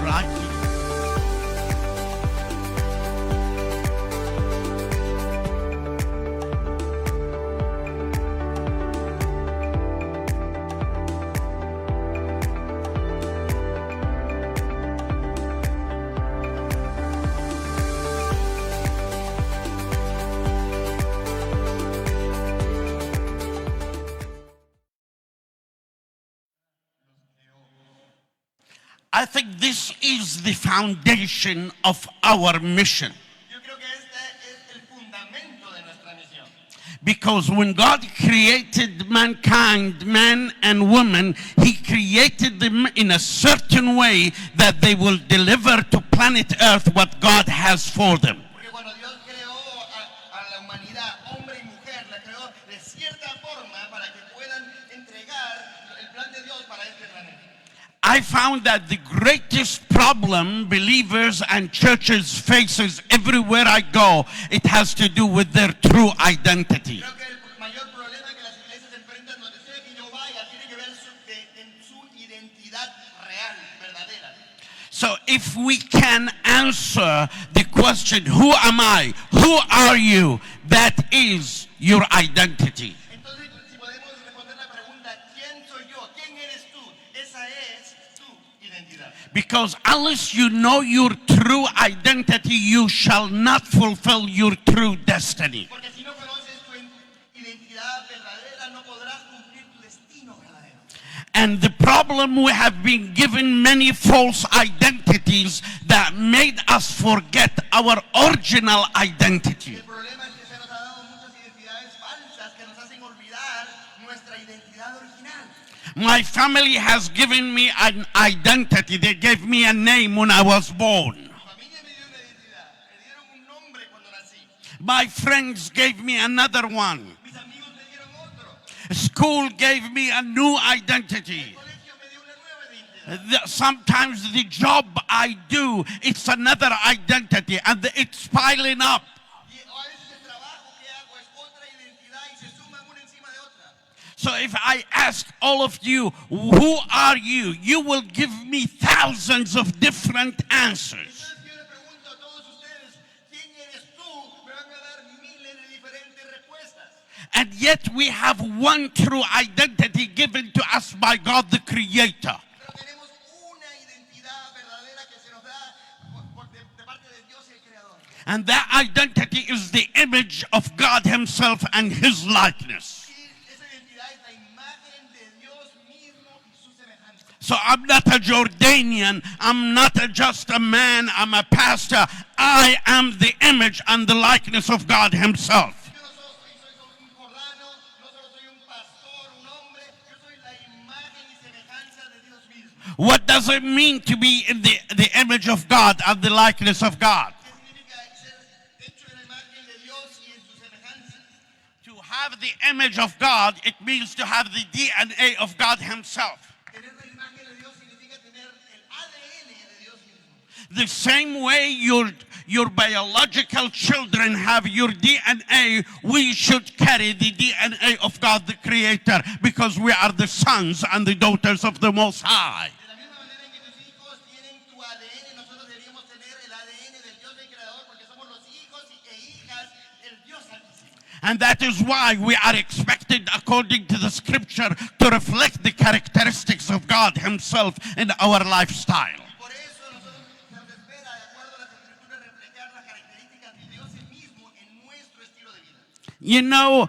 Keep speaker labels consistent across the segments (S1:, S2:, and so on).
S1: like. I think this is the foundation of our mission.
S2: Yo creo que este es el fundamento de nuestra misión.
S1: Because when God created mankind, man and woman, He created them in a certain way that they will deliver to planet Earth what God has for them.
S2: Porque cuando Dios creó a la humanidad, hombre y mujer, la creó de cierta forma para que puedan entregar el plan de Dios para este planeta.
S1: I found that the greatest problem believers and churches faces everywhere I go, it has to do with their true identity.
S2: Creo que el mayor problema que las iglesias enfrentan donde sea que yo vaya tiene que ver en su identidad real, verdadera.
S1: So if we can answer the question, who am I? Who are you? That is your identity.
S2: Entonces, si podemos responder la pregunta, ¿quién soy yo? ¿Quién eres tú? Esa es tu identidad.
S1: Because unless you know your true identity, you shall not fulfill your true destiny.
S2: Porque si no conoces tu identidad verdadera, no podrás cumplir tu destino verdadero.
S1: And the problem, we have been given many false identities that made us forget our original identity.
S2: El problema es que se nos ha dado muchas identidades falsas que nos hacen olvidar nuestra identidad original.
S1: My family has given me an identity. They gave me a name when I was born.
S2: Mi familia me dio una identidad, me dieron un nombre cuando nací.
S1: My friends gave me another one.
S2: Mis amigos me dieron otro.
S1: School gave me a new identity.
S2: El colegio me dio una nueva identidad.
S1: Sometimes the job I do, it's another identity, and it's piling up.
S2: Y a veces el trabajo que hago es otra identidad y se suman una encima de otra.
S1: So if I ask all of you, who are you? You will give me thousands of different answers.
S2: Entonces yo le pregunto a todos ustedes, ¿quién eres tú? Me van a dar miles de diferentes respuestas.
S1: And yet we have one true identity given to us by God the Creator.
S2: Pero tenemos una identidad verdadera que se nos da de parte de Dios el Creador.
S1: And that identity is the image of God Himself and His likeness.
S2: Y esa identidad es la imagen de Dios mismo y su semejanza.
S1: So I'm not a Jordanian. I'm not just a man. I'm a pastor. I am the image and the likeness of God Himself.
S2: Yo no soy un jordano, no solo soy un pastor, un hombre, yo soy la imagen y semejanza de Dios mismo.
S1: What does it mean to be in the image of God and the likeness of God?
S2: ¿Qué significa ser hecho en la imagen de Dios y en su semejanza?
S1: To have the image of God, it means to have the DNA of God Himself.
S2: Tener la imagen de Dios significa tener el ADN de Dios mismo.
S1: The same way your biological children have your DNA, we should carry the DNA of God the Creator, because we are the sons and the daughters of the Most High.
S2: De la misma manera en que tus hijos tienen tu ADN, nosotros deberíamos tener el ADN del Dios del Creador, porque somos los hijos e hijas del Dios Altísimo.
S1: And that is why we are expected, according to the Scripture, to reflect the characteristics of God Himself in our lifestyle.
S2: Por eso nosotros se nos espera, de acuerdo a las Escrituras, reflejar las características de Dios mismo en nuestro estilo de vida.
S1: You know,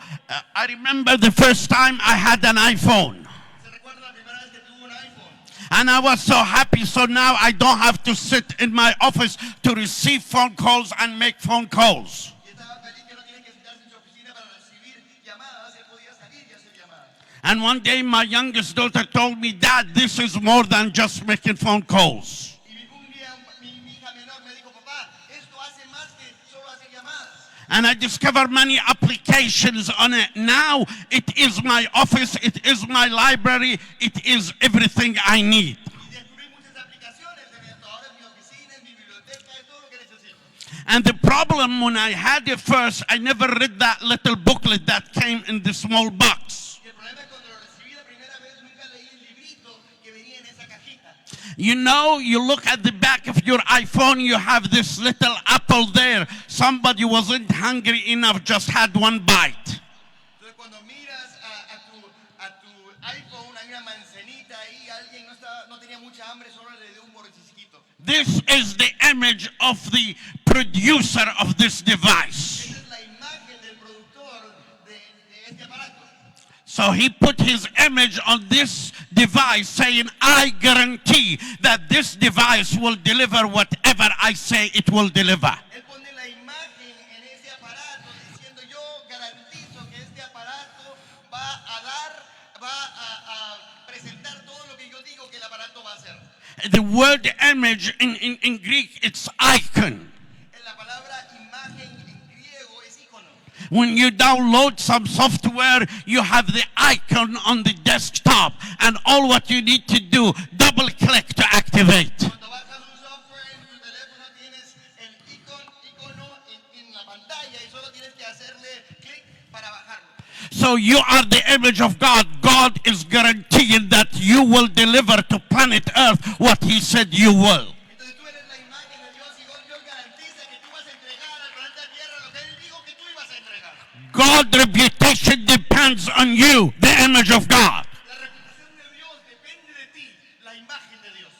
S1: I remember the first time I had an iPhone.
S2: ¿Se recuerda la primera vez que tuvo un iPhone?
S1: And I was so happy, so now I don't have to sit in my office to receive phone calls and make phone calls.
S2: Y estaba feliz que no tiene que sentarse en su oficina para recibir llamadas, él podía salir y hacer llamadas.
S1: And one day my youngest daughter told me, Dad, this is more than just making phone calls.
S2: Y un día mi hija menor me dijo, papá, esto hace más que solo hacer llamadas.
S1: And I discovered many applications on it. Now it is my office, it is my library, it is everything I need.
S2: Y descubrí muchas aplicaciones en esto. Ahora es mi oficina, es mi biblioteca, es todo lo que necesito.
S1: And the problem when I had it first, I never read that little booklet that came in the small box.
S2: Y el problema es cuando lo recibí la primera vez, nunca leí el librito que venía en esa cajita. cajita.
S1: You know, you look at the back of your iPhone, you have this little apple there. Somebody wasn't hungry enough, just had one bite.
S2: Entonces cuando miras a tu iPhone, hay una manzanita ahí, alguien no tenía mucha hambre, solo le dio un mordisquito.
S1: This is the image of the producer of this device.
S2: Esa es la imagen del productor de este aparato.
S1: So he put his image on this device saying, I guarantee that this device will deliver whatever I say it will deliver.
S2: Él pone la imagen en ese aparato diciendo yo garantizo que este aparato va a presentar todo lo que yo digo que el aparato va a hacer.
S1: The word image in Greek, it's icon.
S2: En la palabra imagen en griego es ícono.
S1: When you download some software, you have the icon on the desktop, and all what you need to do, double click to activate.
S2: Cuando bajas un software en tu teléfono tienes el icono en la pantalla y solo tienes que hacerle clic para bajarlo.
S1: So you are the image of God. God is guaranteeing that you will deliver to planet Earth what He said you will.
S2: Entonces tú eres la imagen de Dios y Dios garantiza que tú vas a entregar al planeta Tierra lo que Él dijo que tú ibas a entregar.
S1: God's reputation depends on you, the image of God.
S2: La reputación de Dios depende de ti, la imagen de Dios.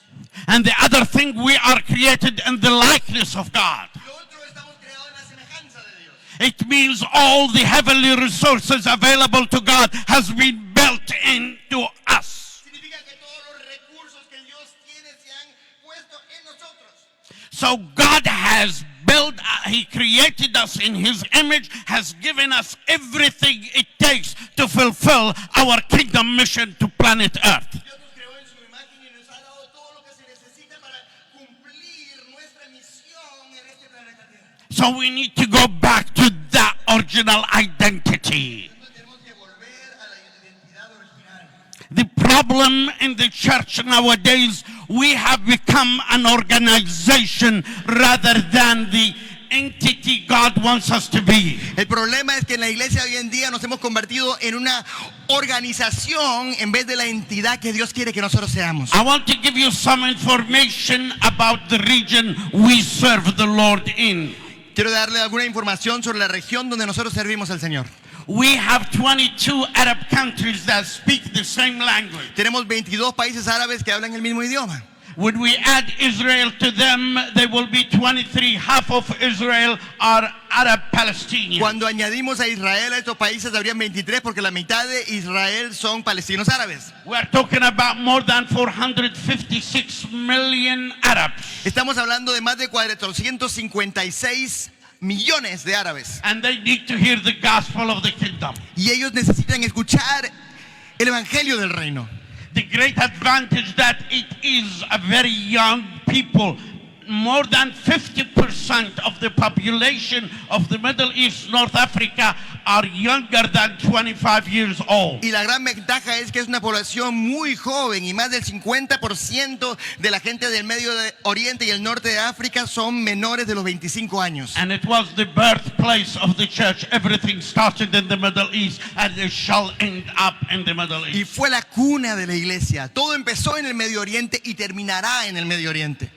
S1: And the other thing, we are created in the likeness of God.
S2: Y lo otro, estamos creados en la semejanza de Dios.
S1: It means all the heavenly resources available to God has been built into us.
S2: Significa que todos los recursos que Dios tiene se han puesto en nosotros.
S1: So God has built, He created us in His image, has given us everything it takes to fulfill our kingdom mission to planet Earth.
S2: Dios nos creó en su imagen y nos ha dado todo lo que se necesita para cumplir nuestra misión en este planeta Tierra.
S1: So we need to go back to that original identity.
S2: Entonces tenemos que volver a la identidad original.
S1: The problem in the church nowadays, we have become an organization rather than the entity God wants us to be.
S2: El problema es que en la iglesia hoy en día nos hemos convertido en una organización en vez de la entidad que Dios quiere que nosotros seamos.
S1: I want to give you some information about the region we serve the Lord in.
S2: Quiero darle alguna información sobre la región donde nosotros servimos al Señor.
S1: We have 22 Arab countries that speak the same language.
S2: Tenemos 22 países árabes que hablan el mismo idioma.
S1: When we add Israel to them, they will be 23. Half of Israel are Arab Palestinians.
S2: Cuando añadimos a Israel a estos países habrían 23 porque la mitad de Israel son palestinos árabes.
S1: We are talking about more than 456 million Arabs.
S2: Estamos hablando de más de 456 millones de árabes.
S1: And they need to hear the gospel of the kingdom.
S2: Y ellos necesitan escuchar el evangelio del reino.
S1: The great advantage that it is a very young people. More than 50% of the population of the Middle East, North Africa, are younger than 25 years old.
S2: Y la gran ventaja es que es una población muy joven y más del 50% de la gente del Medio Oriente y el norte de África son menores de los 25 años.
S1: And it was the birthplace of the church. Everything started in the Middle East and it shall end up in the Middle
S2: Y
S1: East.
S2: fue la cuna de la iglesia. Todo empezó en el Medio Oriente y terminará en el Medio Oriente.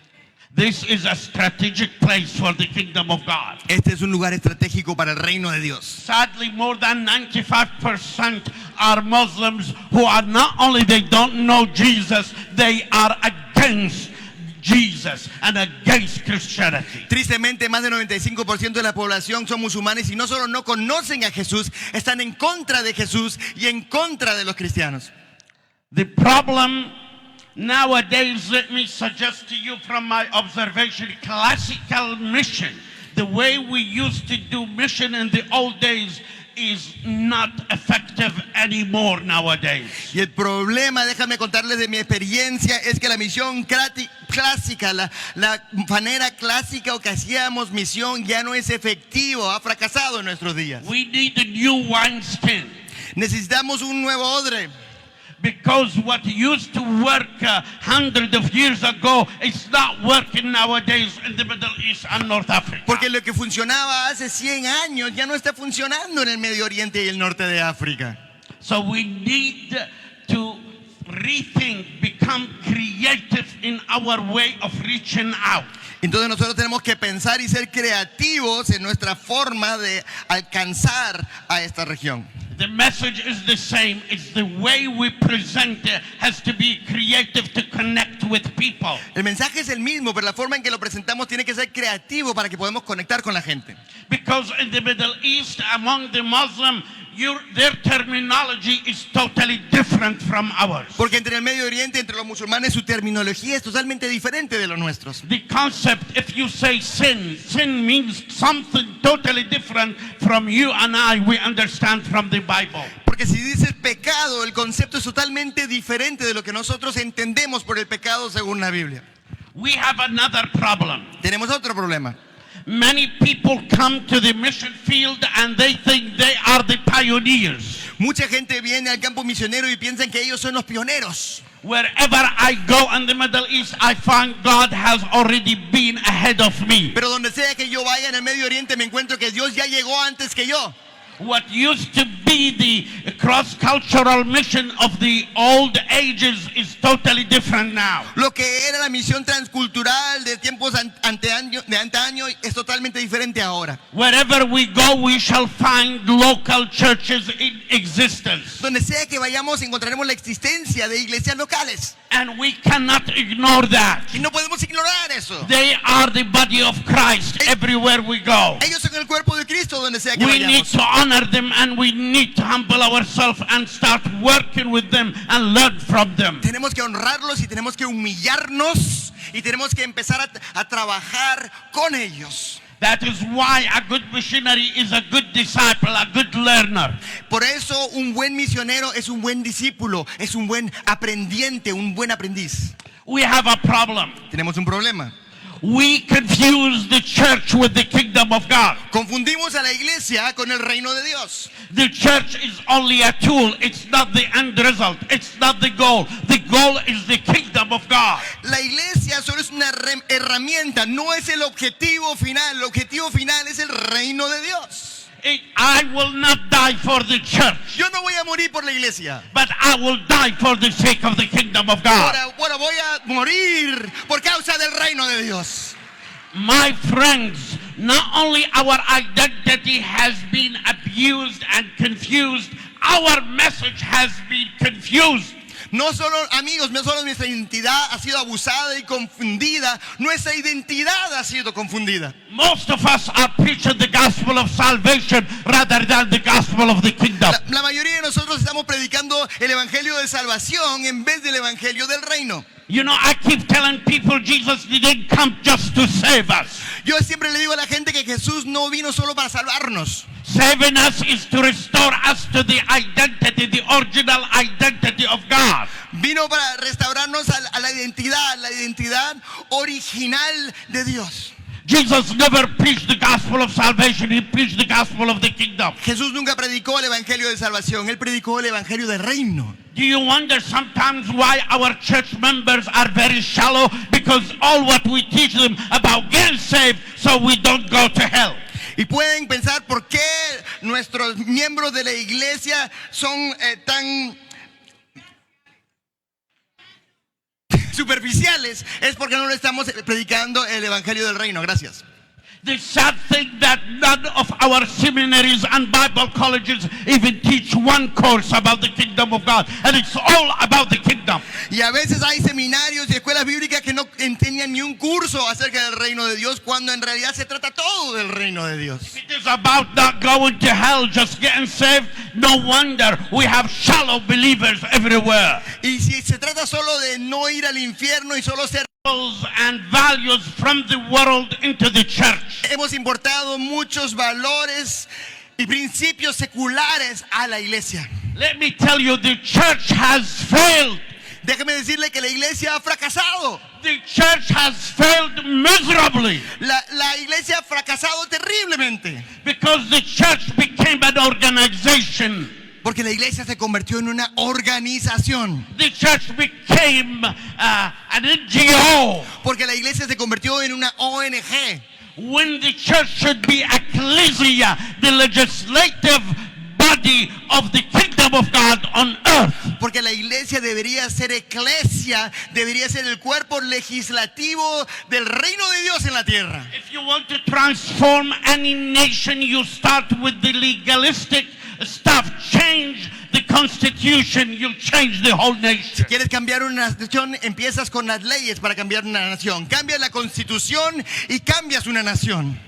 S1: This is a strategic place for the kingdom of God.
S2: Este es un lugar estratégico para el reino de Dios.
S1: Sadly, more than 95% are Muslims who are not only they don't know Jesus, they are against Jesus and against Christianity.
S2: Tristemente, más del 95% de la población son musulmanes y no solo no conocen a Jesús, están en contra de Jesús y en contra de los cristianos.
S1: The problem nowadays, let me suggest to you from my observation, classical mission, the way we used to do mission in the old days is not effective anymore nowadays.
S2: Y el problema, déjame contarles de mi experiencia, es que la misión clásica, la manera clásica o que hacíamos misión ya no es efectivo, ha fracasado en nuestros días.
S1: We need a new wineskin.
S2: Necesitamos un nuevo odre.
S1: Because what used to work hundreds of years ago is not working nowadays in the Middle East and North Africa.
S2: Porque lo que funcionaba hace 100 años ya no está funcionando en el Medio Oriente y el norte de África.
S1: So we need to rethink, become creative our way of reaching out.
S2: Entonces nosotros tenemos que pensar y ser creativos en nuestra forma de alcanzar a esta región.
S1: The message is the same. It's the way we present it has to be creative to connect with people.
S2: El mensaje es el mismo, pero la forma en que lo presentamos tiene que ser creativo para que podamos conectar con la gente.
S1: Because in the Middle East, among the Muslims, their terminology is totally different from ours.
S2: Porque entre el Medio Oriente, entre los musulmanes, su terminología es totalmente diferente de los nuestros.
S1: The concept, if you say sin means something totally different from you and I, we understand from the Bible.
S2: Porque si dices pecado, el concepto es totalmente diferente de lo que nosotros entendemos por el pecado según la Biblia.
S1: We have another problem.
S2: Tenemos otro problema.
S1: Many people come to the mission field and they think they are the pioneers.
S2: Mucha gente viene al campo misionero y piensan que ellos son los pioneros.
S1: Wherever I go in the Middle East, I find God has already been ahead of me.
S2: Pero donde sea que yo vaya en el Medio Oriente me encuentro que Dios ya llegó antes que yo.
S1: What used to be the cross-cultural mission of the old ages is totally different now.
S2: Lo que era la misión transcultural de tiempos de antaño es totalmente diferente ahora.
S1: Wherever we go, we shall find local churches in existence.
S2: Donde sea que vayamos encontraremos la existencia de iglesias locales.
S1: And we cannot ignore that.
S2: Y no podemos ignorar eso.
S1: They are the body of Christ everywhere we go.
S2: Ellos son el cuerpo de Cristo donde sea que
S1: We need
S2: vayamos.
S1: to honor them and we need to humble ourselves and start working with them and learn from them.
S2: Tenemos que honrarlos y tenemos que humillarnos y tenemos que empezar a trabajar con ellos.
S1: That is why a good missionary is a good disciple, a good learner.
S2: Por eso un buen misionero es un buen discípulo, es un buen aprendiente, un buen aprendiz.
S1: We have a problem.
S2: Tenemos un problema.
S1: We confuse the church with the kingdom of God.
S2: Confundimos a la iglesia con el reino de Dios.
S1: The church is only a tool. It's not the end result. It's not the goal. The goal is the kingdom of God.
S2: La iglesia solo es una herramienta, no es el objetivo final. El objetivo final es el reino de Dios.
S1: I will not die for the church,
S2: Yo no voy a morir por la iglesia.
S1: but I will die for the sake of the kingdom of God.
S2: Ahora voy a morir por causa del reino de Dios.
S1: My friends, not only our identity has been abused and confused, our message has been confused.
S2: No solo, amigos, no solo nuestra identidad ha sido abusada y confundida, nuestra identidad ha sido confundida.
S1: Most of us are preaching the gospel of salvation rather than the gospel of the kingdom.
S2: La mayoría de nosotros estamos predicando el evangelio de salvación en vez del evangelio del reino.
S1: You know, I keep telling people Jesus didn't come just to save us.
S2: Yo siempre le digo a la gente que Jesús no vino solo para salvarnos.
S1: Saving us is to restore us to the identity, the original identity of God.
S2: Vino para restaurarnos a la identidad original de Dios.
S1: Jesus never preached the gospel of salvation. He preached the gospel of the kingdom.
S2: Jesús nunca predicó el evangelio de salvación, él predicó el evangelio del reino.
S1: Do you wonder sometimes why our church members are very shallow? Because all what we teach them about getting saved so we don't go to hell.
S2: Y pueden pensar por qué nuestros miembros de la iglesia son tan superficiales. Es porque no le estamos predicando el evangelio del reino. Gracias.
S1: The sad thing that none of our seminaries and Bible colleges even teach one course about the kingdom of God. And it's all about the kingdom.
S2: Y a veces hay seminarios y escuelas bíblicas que no enseñan ni un curso acerca del reino de Dios, cuando en realidad se trata todo del reino de Dios.
S1: It is about not going to hell, just getting saved. No wonder we have shallow believers everywhere.
S2: Y si se trata solo de no ir al infierno y solo ser
S1: And values from the world into the church.
S2: hemos importado muchos valores y principios seculares a la iglesia.
S1: Let me tell you, the church has failed.
S2: Déjeme decirle que la iglesia ha fracasado.
S1: The church has failed miserably.
S2: La iglesia ha fracasado terriblemente.
S1: Because the church became an organization.
S2: Porque la iglesia se convirtió en una organización.
S1: The church became an NGO.
S2: Porque la iglesia se convirtió en una ONG.
S1: When the church should be ecclesia, the legislative body body of the kingdom of God on earth.
S2: Porque la iglesia debería ser eclesia, debería ser el cuerpo legislativo del reino de Dios en la tierra.
S1: If you want to transform any nation, you start with the legalistic stuff. Change the constitution, you'll change the whole
S2: Si
S1: nation.
S2: quieres cambiar una nación, empiezas con las leyes para cambiar una nación. Cambias la constitución y cambias una nación.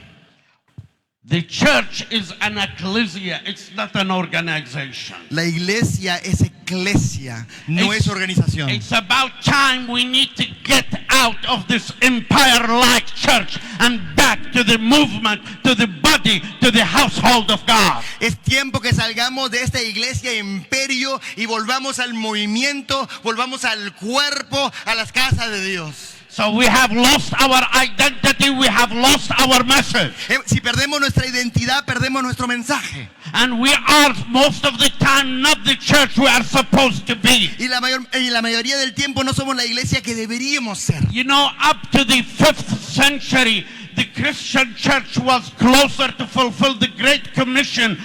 S1: The church is an ecclesia, it's not an organization.
S2: La iglesia es eclesia, no es organización.
S1: It's about time we need to get out of this empire-like church and back to the movement, to the body, to the household of God.
S2: Es tiempo que salgamos de esta iglesia imperio y volvamos al movimiento, volvamos al cuerpo, a las casas de Dios.
S1: So we have lost our identity, we have lost our message.
S2: Si perdemos nuestra identidad, perdemos nuestro mensaje.
S1: And we are most of the time not the church we are supposed to be.
S2: Y la mayoría del tiempo no somos la iglesia que deberíamos ser.
S1: You know, up to the 5th century, the Christian church was closer to fulfill the Great Commission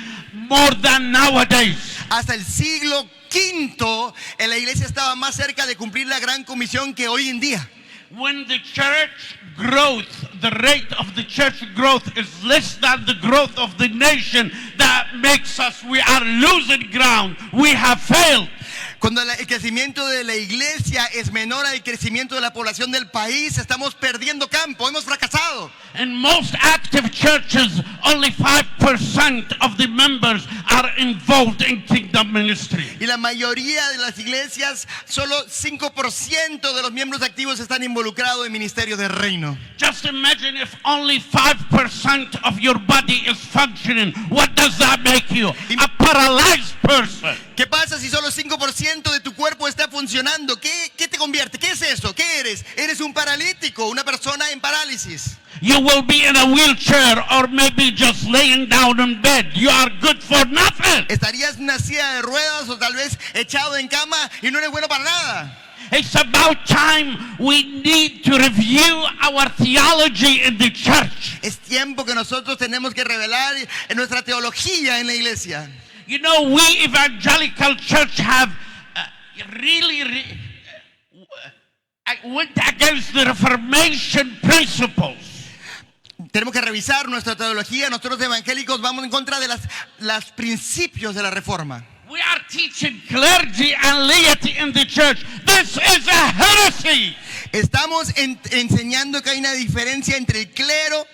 S1: more than nowadays.
S2: Hasta el siglo V, la iglesia estaba más cerca de cumplir la gran comisión que hoy en día.
S1: When the church growth, the rate of the church growth is less than the growth of the nation, that makes us, we are losing ground. We have failed.
S2: Cuando el crecimiento de la iglesia es menor al crecimiento de la población del país, estamos perdiendo campo, hemos fracasado.
S1: In most active churches, only 5% of the members are involved in kingdom ministry.
S2: Y la mayoría de las iglesias, solo 5% de los miembros activos están involucrados en ministerios de reino.
S1: Just imagine if only 5% of your body is functioning. What does that make you? A paralyzed person.
S2: ¿Qué pasa si solo 5% de tu cuerpo está funcionando? ¿Qué te convierte? ¿Qué es eso? ¿Qué eres? Eres un paralítico, una persona en parálisis.
S1: You will be in a wheelchair or maybe just laying down in bed. You are good for nothing.
S2: Estarías en una silla de ruedas o tal vez echado en cama y no eres bueno para nada.
S1: It's about time we need to review our theology in the church.
S2: Es tiempo que nosotros tenemos que revelar en nuestra teología en la iglesia.
S1: You know, we evangelical church have went against the Reformation principles.
S2: Tenemos que revisar nuestra teología. Nosotros evangélicos vamos en contra de los principios de la reforma.
S1: We are teaching clergy and laity in the church. This is a heresy.
S2: Estamos enseñando que hay una diferencia entre el clero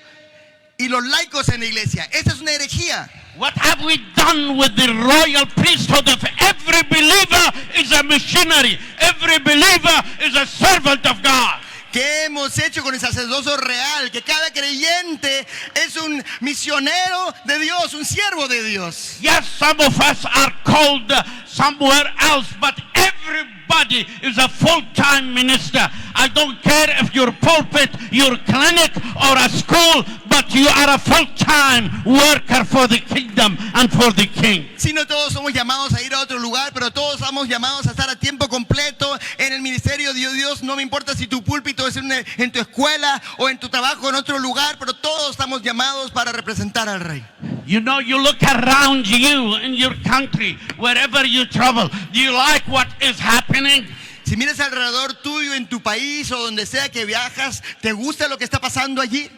S2: y los laicos en la iglesia. Esta es una herejía.
S1: What have we done with the royal priesthood of every believer is a missionary? Every believer is a servant of God.
S2: ¿Qué hemos hecho con el sacerdocio real? Que cada creyente es un misionero de Dios, un siervo de Dios.
S1: Yes, some of us are called somewhere else, but everybody is a full-time minister. I don't care if your pulpit, your clinic, or a school, but you are a full-time worker for the kingdom and for the king.
S2: Si no todos somos llamados a ir a otro lugar, pero todos estamos llamados a estar a tiempo completo en el ministerio de Dios. No me importa si tu púlpito es en tu escuela o en tu trabajo en otro lugar, pero todos estamos llamados para representar al Rey.
S1: You know, you look around you in your country, wherever you travel. Do you like what is happening?
S2: Si miras alrededor tuyo en tu país o donde sea que viajas, ¿te gusta lo que está pasando allí?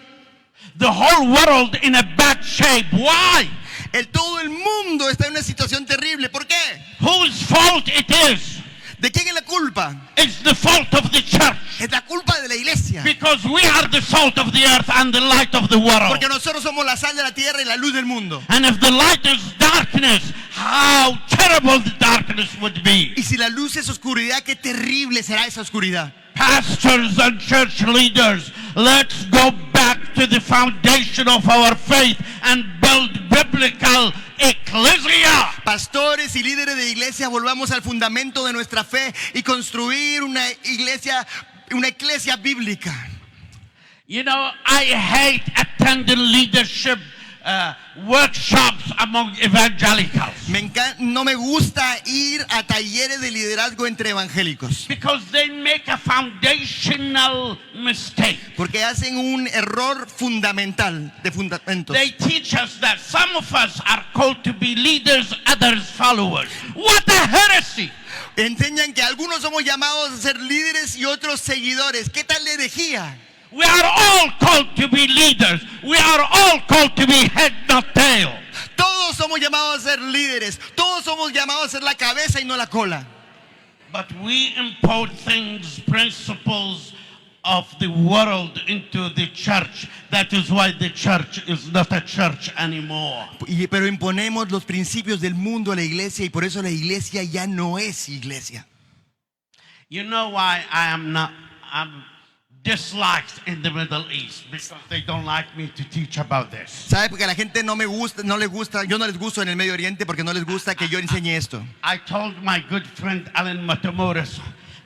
S1: The whole world in a bad shape. Why?
S2: Todo el mundo está en una situación terrible. ¿Por qué?
S1: Whose fault it is?
S2: ¿De quién es la culpa?
S1: It's the fault of the church.
S2: Es la culpa de la iglesia.
S1: Because we are the salt of the earth and the light of the world.
S2: Porque nosotros somos la sal de la tierra y la luz del mundo.
S1: And if the light is darkness, how terrible the darkness would be.
S2: Y si la luz es oscuridad, qué terrible será esa oscuridad.
S1: Pastors and church leaders, let's go back to the foundation of our faith and build biblical ecclesia.
S2: Pastores y líderes de iglesia, volvamos al fundamento de nuestra fe y construir una iglesia bíblica.
S1: You know, I hate attending leadership workshops among evangelicals.
S2: No me gusta ir a talleres de liderazgo entre evangélicos.
S1: Because they make a foundational mistake.
S2: Porque hacen un error fundamental de fundamentos.
S1: They teach us that some of us are called to be leaders, others followers. What a heresy!
S2: Enseñan que algunos somos llamados a ser líderes y otros seguidores. ¿Qué tal la herejía?
S1: We are all called to be leaders. We are all called to be head, not tail.
S2: Todos somos llamados a ser líderes. Todos somos llamados a ser la cabeza y no la cola.
S1: But we import things, principles of the world into the church. That is why the church is not a church anymore.
S2: Pero imponemos los principios del mundo a la iglesia y por eso la iglesia ya no es iglesia.
S1: You know why I'm disliked in the Middle East? Because they don't like me to teach about this.
S2: ¿Sabe? Porque a la gente no les gusta, yo no les gusto en el Medio Oriente porque no les gusta que yo enseñe esto.
S1: I told my good friend Alan Matamoros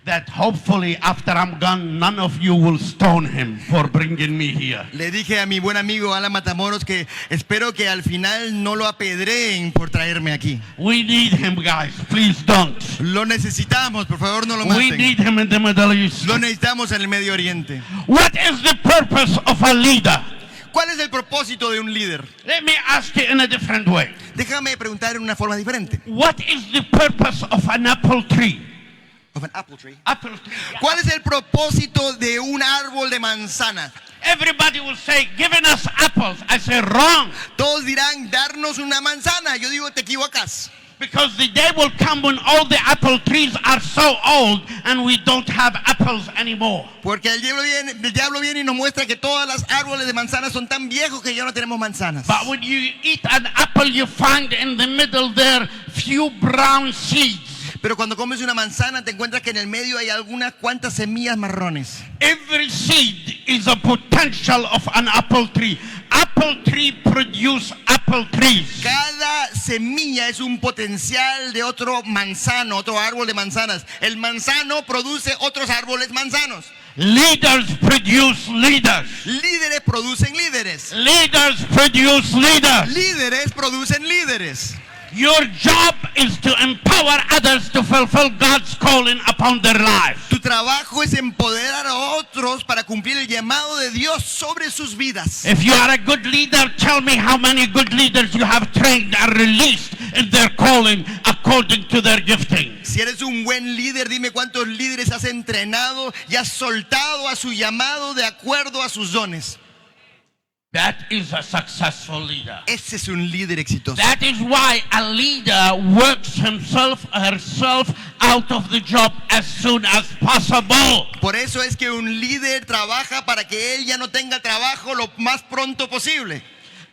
S1: that hopefully after I'm gone, none of you will stone him for bringing me here.
S2: Le dije a mi buen amigo Alan Matamoros que espero que al final no lo apedreen por traerme aquí.
S1: We need him, guys. Please don't.
S2: Lo necesitamos, por favor no lo
S1: We
S2: maten.
S1: need him in the Middle East.
S2: Lo necesitamos en el Medio Oriente.
S1: What is the purpose of a leader?
S2: ¿Cuál es el propósito de un líder?
S1: Let me ask you in a different way.
S2: Déjame preguntar en una forma diferente.
S1: What is the purpose of an apple tree?
S2: Of an apple tree.
S1: Apple tree.
S2: ¿Cuál es el propósito de un árbol de manzanas?
S1: Everybody will say, giving us apples. I say, wrong.
S2: Todos dirán, darnos una manzana. Yo digo, te equivocas.
S1: Because the day will come when all the apple trees are so old and we don't have apples anymore.
S2: Porque el diablo viene y nos muestra que todos los árboles de manzanas son tan viejos que ya no tenemos manzanas.
S1: But when you eat an apple, you find in the middle there few brown seeds.
S2: Pero cuando comes una manzana te encuentras que en el medio hay algunas cuantas semillas marrones.
S1: Every seed is a potential of an apple tree. Apple tree produce apple trees.
S2: Cada semilla es un potencial de otro manzano, otro árbol de manzanas. El manzano produce otros árboles manzanos.
S1: Leaders produce leaders.
S2: Líderes producen líderes.
S1: Leaders produce leaders.
S2: Líderes producen líderes.
S1: Your job is to empower others to fulfill God's calling upon their lives.
S2: Tu trabajo es empoderar a otros para cumplir el llamado de Dios sobre sus vidas.
S1: If you are a good leader, tell me how many good leaders you have trained and released in their calling according to their gifting.
S2: Si eres un buen líder, dime cuántos líderes has entrenado y has soltado a su llamado de acuerdo a sus dones.
S1: That is a successful leader.
S2: Ese es un líder exitoso.
S1: That is why a leader works himself or herself out of the job as soon as possible.
S2: Por eso es que un líder trabaja para que él ya no tenga trabajo lo más pronto posible.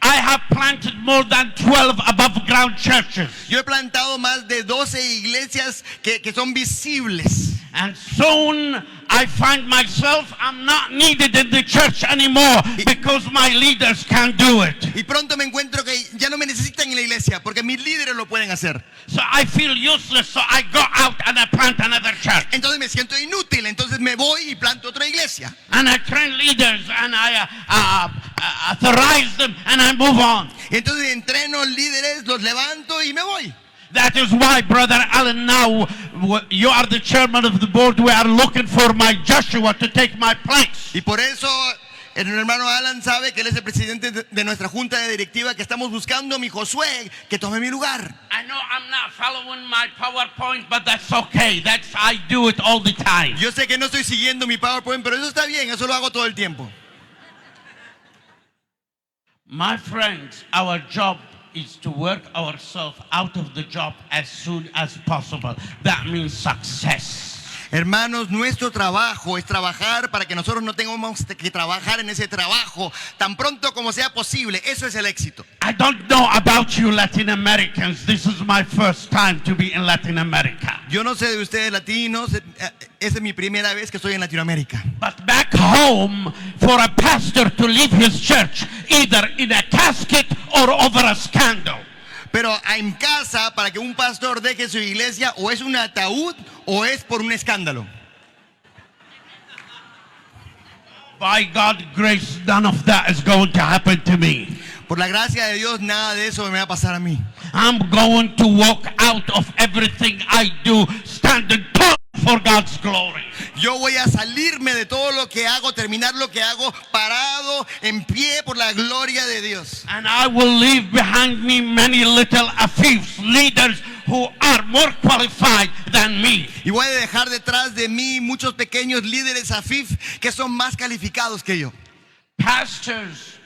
S1: I have planted more than 12 above ground churches.
S2: Yo he plantado más de 12 iglesias que son visibles.
S1: And soon I find myself I'm not needed in the church anymore because my leaders can't do it.
S2: Y pronto me encuentro que ya no me necesitan en la iglesia porque mis líderes lo pueden hacer.
S1: So I feel useless, so I go out and I plant another church.
S2: Entonces me siento inútil, entonces me voy y planto otra iglesia.
S1: And I train leaders and I authorize them and I move on.
S2: Y entonces entreno líderes, los levanto y me voy.
S1: That is why, Brother Alan, now you are the chairman of the board. We are looking for my Joshua to take my place.
S2: Y por eso el hermano Alan sabe que él es el presidente de nuestra junta de directiva, que estamos buscando a mi Josué que tome mi lugar.
S1: I know I'm not following my PowerPoint, but that's okay. I do it all the time.
S2: Yo sé que no estoy siguiendo mi PowerPoint, pero eso está bien, eso lo hago todo el tiempo.
S1: My friends, our job is to work ourselves out of the job as soon as possible. That means success.
S2: Hermanos, nuestro trabajo es trabajar para que nosotros no tengamos que trabajar en ese trabajo tan pronto como sea posible. Eso es el éxito.
S1: I don't know about you Latin Americans. This is my first time to be in Latin America.
S2: Yo no sé de ustedes latinos, esa es mi primera vez que estoy en Latinoamérica.
S1: But back home, for a pastor to leave his church, either in a casket or over a scandal.
S2: Pero en casa, para que un pastor deje su iglesia, o es un ataúd o es por un escándalo.
S1: By God's grace, none of that is going to happen to me.
S2: Por la gracia de Dios, nada de eso me va a pasar a mí.
S1: I'm going to walk out of everything I do, standing tall for God's glory.
S2: Yo voy a salirme de todo lo que hago, terminar lo que hago parado, en pie por la gloria de Dios.
S1: And I will leave behind me many little Afifs, leaders who are more qualified than me.
S2: Y voy a dejar detrás de mí muchos pequeños líderes Afif que son más calificados que yo.
S1: Pastors,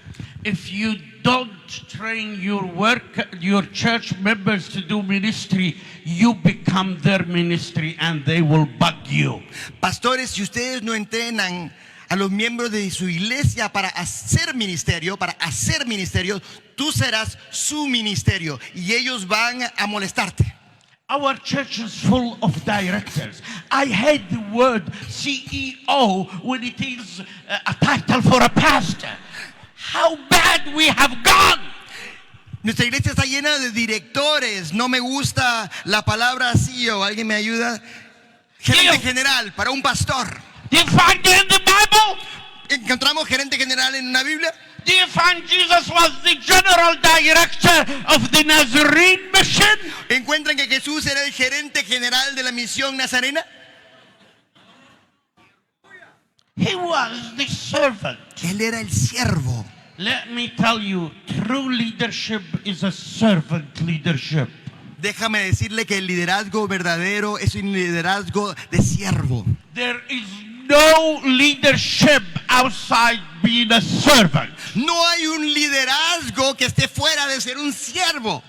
S1: if you don't train your church members to do ministry, you become their ministry and they will bug you.
S2: Pastores, si ustedes no entrenan a los miembros de su iglesia para hacer ministerio, tú serás su ministerio y ellos van a molestarte.
S1: Our church is full of directors. I hate the word CEO when it is a title for a pastor. How bad we have gone.
S2: Nuestra iglesia está llena de directores. No me gusta la palabra CEO. ¿Alguien me ayuda? Gerente general para un pastor.
S1: Do you find it in the Bible?
S2: ¿Encontramos gerente general en una Biblia?
S1: Do you find Jesus was the general director of the Nazarene mission?
S2: ¿Encuentran que Jesús era el gerente general de la misión nazarena?
S1: He was the servant.
S2: Él era el siervo.
S1: Let me tell you, true leadership is a servant leadership.
S2: Déjame decirle que el liderazgo verdadero es un liderazgo de siervo.
S1: There is no leadership outside being a servant.
S2: No hay un liderazgo que esté fuera de ser un siervo.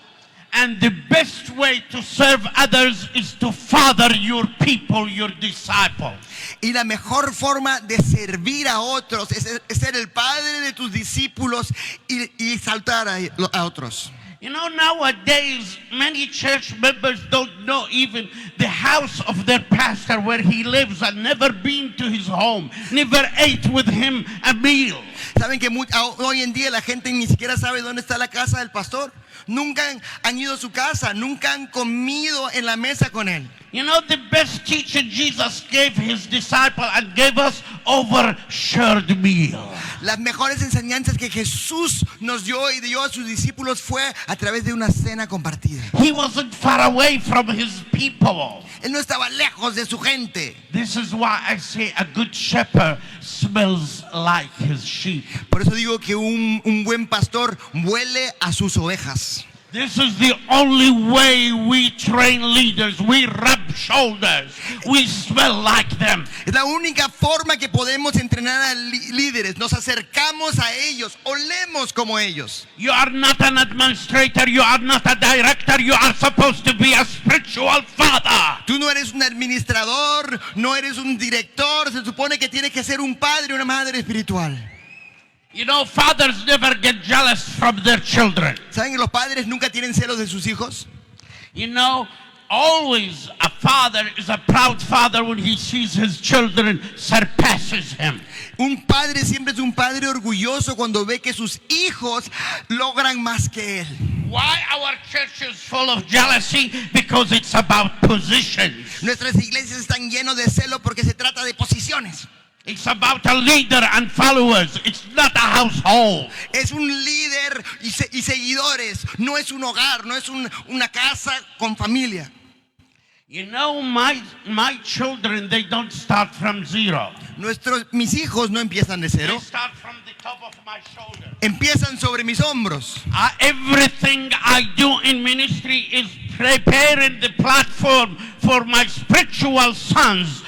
S1: And the best way to serve others is to father your people, your disciples.
S2: Y la mejor forma de servir a otros es ser el padre de tus discípulos y exaltar a otros.
S1: You know, nowadays, many church members don't know even the house of their pastor where he lives and never been to his home, never ate with him a meal.
S2: ¿Saben que hoy en día la gente ni siquiera sabe dónde está la casa del pastor? Nunca han ido a su casa, nunca han comido en la mesa con él.
S1: You know, the best teaching Jesus gave his disciples and gave us over shared meal.
S2: Las mejores enseñanzas que Jesús nos dio y dio a sus discípulos fue a través de una cena compartida.
S1: He wasn't far away from his people.
S2: Él no estaba lejos de su gente.
S1: This is why I say a good shepherd smells like his sheep.
S2: Por eso digo que un buen pastor huele a sus ovejas.
S1: This is the only way we train leaders. We rub shoulders. We smell like them.
S2: Es la única forma que podemos entrenar a líderes. Nos acercamos a ellos, olemos como ellos.
S1: You are not an administrator. You are not a director. You are supposed to be a spiritual father.
S2: Tú no eres un administrador, no eres un director. Se supone que tienes que ser un padre, una madre espiritual.
S1: You know, fathers never get jealous from their children.
S2: ¿Saben que los padres nunca tienen celos de sus hijos?
S1: You know, always a father is a proud father when he sees his children surpasses him.
S2: Un padre siempre es un padre orgulloso cuando ve que sus hijos logran más que él.
S1: Why our church is full of jealousy? Because it's about positions.
S2: Nuestras iglesias están llenas de celo porque se trata de posiciones.
S1: It's about a leader and followers. It's not a household.
S2: Es un líder y seguidores. No es un hogar, no es una casa con familia.
S1: You know, my children, they don't start from zero.
S2: Mis hijos no empiezan de
S1: They
S2: cero.
S1: start from the top of my shoulder.
S2: Empiezan sobre mis hombros.
S1: Everything I do in ministry is preparing the platform for my spiritual sons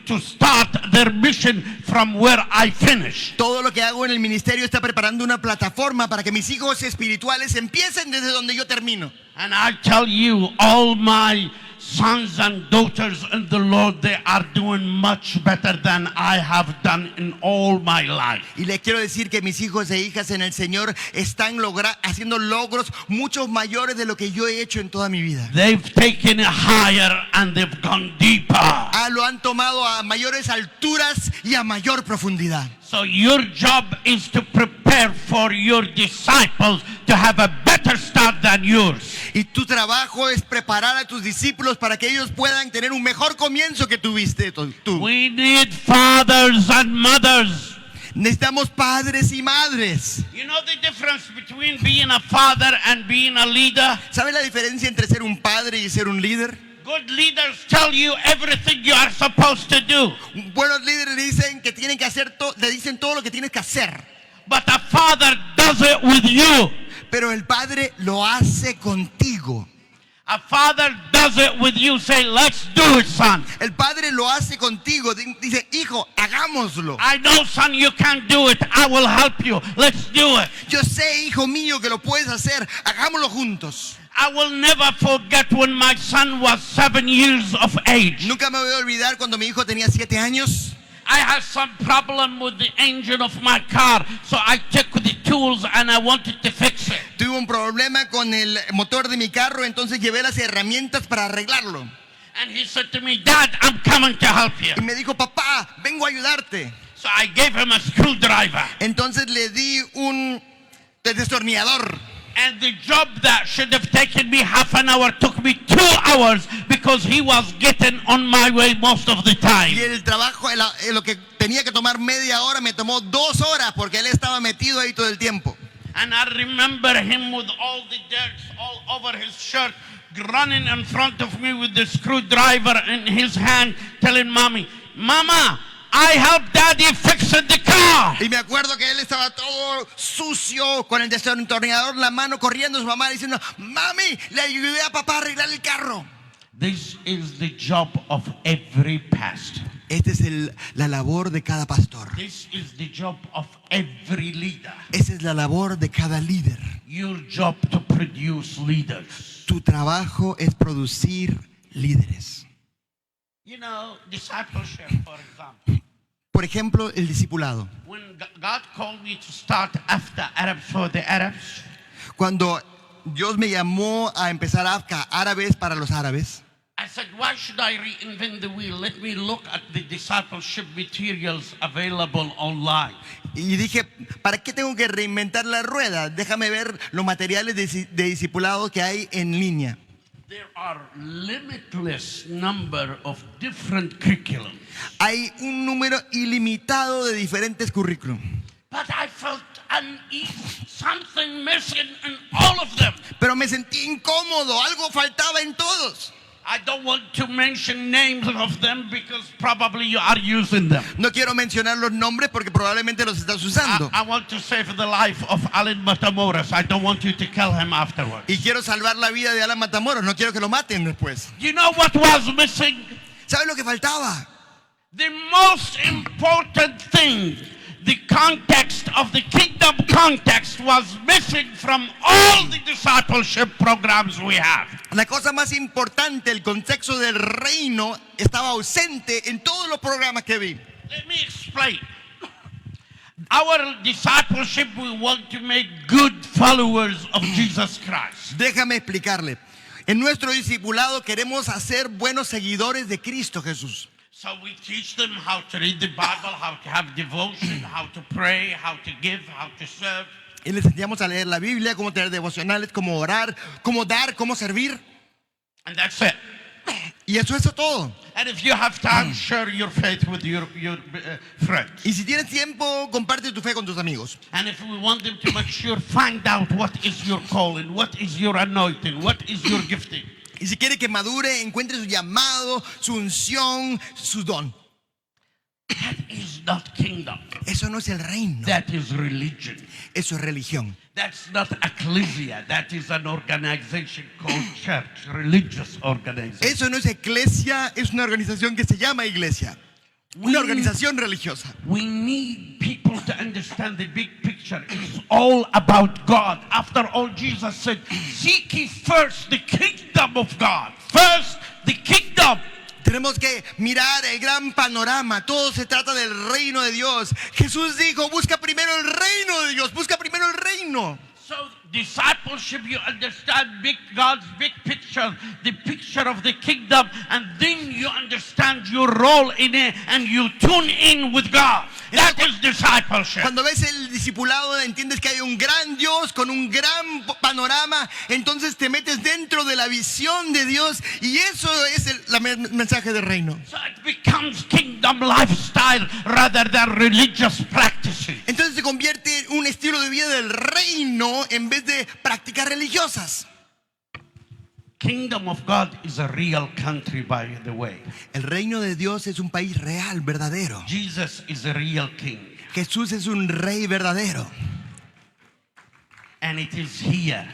S1: to start their mission from where I finish.
S2: Todo lo que hago en el ministerio está preparando una plataforma para que mis hijos espirituales empiecen desde donde yo termino.
S1: And I tell you, all my sons and daughters in the Lord, they are doing much better than I have done in all my life.
S2: Y les quiero decir que mis hijos e hijas en el Señor están haciendo logros muchos mayores de lo que yo he hecho en toda mi vida.
S1: They've taken it higher and they've gone deeper.
S2: Lo han tomado a mayores alturas y a mayor profundidad.
S1: So your job is to prepare for your disciples to have a better start than yours.
S2: Y tu trabajo es preparar a tus discípulos para que ellos puedan tener un mejor comienzo que tuviste tú.
S1: We need fathers and mothers.
S2: Necesitamos padres y madres.
S1: You know the difference between being a father and being a leader?
S2: ¿Sabe la diferencia entre ser un padre y ser un líder?
S1: Good leaders tell you everything you are supposed to do.
S2: Buenos líderes dicen que tienen que hacer le dicen todo lo que tienes que hacer.
S1: But a father does it with you.
S2: Pero el padre lo hace contigo.
S1: A father does it with you. Say, let's do it, son.
S2: El padre lo hace contigo. Dice, hijo, hagámoslo.
S1: I know, son, you can't do it. I will help you. Let's do it.
S2: Yo sé, hijo mío, que lo puedes hacer. Hagámoslo juntos.
S1: I will never forget when my son was 7 years of age.
S2: Nunca me voy a olvidar cuando mi hijo tenía 7 años.
S1: I had some problem with the engine of my car, so I took the tools and I wanted to fix it.
S2: Tuve un problema con el motor de mi carro, entonces llevé las herramientas para arreglarlo.
S1: And he said to me, Dad, I'm coming to help you.
S2: Y me dijo, papá, vengo a ayudarte.
S1: So I gave him a screwdriver.
S2: Entonces le di un destornillador.
S1: And the job that should have taken me half an hour took me 2 hours because he was getting on my way most of the time.
S2: Y el trabajo, lo que tenía que tomar media hora, me tomó 2 horas porque él estaba metido ahí todo el tiempo.
S1: And I remember him with all the dirt all over his shirt, running in front of me with the screwdriver in his hand, telling Mommy, Mama, I helped Daddy fix the car.
S2: Y me acuerdo que él estaba todo sucio con el destornillador en la mano, corriendo a su mamá diciendo, Mami, le ayudé a papá a arreglar el carro.
S1: This is the job of every pastor.
S2: Esta es la labor de cada pastor.
S1: This is the job of every leader.
S2: Esa es la labor de cada líder.
S1: Your job to produce leaders.
S2: Tu trabajo es producir líderes.
S1: You know, discipleship, for example.
S2: Por ejemplo, el discipulado.
S1: When God called me to start after Arabs for the Arabs,
S2: Cuando Dios me llamó a empezar AFCA, árabes para los árabes,
S1: I said, why should I reinvent the wheel? Let me look at the discipleship materials available online.
S2: y dije, ¿para qué tengo que reinventar la rueda? Déjame ver los materiales de discipulado que hay en línea.
S1: There are limitless number of different curriculums.
S2: Hay un número ilimitado de diferentes currículum.
S1: But I felt uneasy, something missing in all of them.
S2: Pero me sentí incómodo, algo faltaba en todos.
S1: I don't want to mention names of them because probably you are using them.
S2: No quiero mencionar los nombres porque probablemente los estás usando.
S1: I want to save the life of Alan Matamoros. I don't want you to kill him afterwards.
S2: Y quiero salvar la vida de Alan Matamoros, no quiero que lo maten después.
S1: You know what was missing?
S2: ¿Sabes lo que faltaba?
S1: The most important thing, the context of the kingdom context was missing from all the discipleship programs we have.
S2: La cosa más importante, el contexto del reino, estaba ausente en todos los programas que vi.
S1: Let me explain. Our discipleship, we want to make good followers of Jesus Christ.
S2: Déjame explicarle. En nuestro discipulado queremos hacer buenos seguidores de Cristo Jesús.
S1: So we teach them how to read the Bible, how to have devotion, how to pray, how to give, how to serve.
S2: Y les enseñamos a leer la Biblia, cómo tener devocionales, cómo orar, cómo dar, cómo servir.
S1: And that's it.
S2: Y eso es todo.
S1: And if you have time, share your faith with your friends.
S2: Y si tienes tiempo, comparte tu fe con tus amigos.
S1: And if we want them to mature, find out what is your calling, what is your anointing, what is your gifting.
S2: Y si quiere que madure, encuentre su llamado, su unción, su don.
S1: That is not kingdom.
S2: Eso no es el reino.
S1: That is religion.
S2: Eso es religión.
S1: That's not ecclesia. That is an organization called church, religious organization.
S2: Eso no es iglesia, es una organización que se llama iglesia. Una organización religiosa.
S1: We need people to understand the big picture. It's all about God. After all, Jesus said, seek ye first the kingdom of God. First, the kingdom.
S2: Tenemos que mirar el gran panorama. Todo se trata del reino de Dios. Jesús dijo, busca primero el reino de Dios. Busca primero el reino.
S1: So discipleship, you understand God's big picture, the picture of the kingdom, and then you understand your role in it and you tune in with God. That is discipleship.
S2: Cuando ves el discipulado, entiendes que hay un gran Dios con un gran panorama, entonces te metes dentro de la visión de Dios y eso es el mensaje del reino.
S1: So it becomes kingdom lifestyle rather than religious practices.
S2: Entonces se convierte en un estilo de vida del reino en vez de prácticas religiosas.
S1: Kingdom of God is a real country, by the way.
S2: El reino de Dios es un país real, verdadero.
S1: Jesus is a real king.
S2: Jesús es un rey verdadero.
S1: And it is here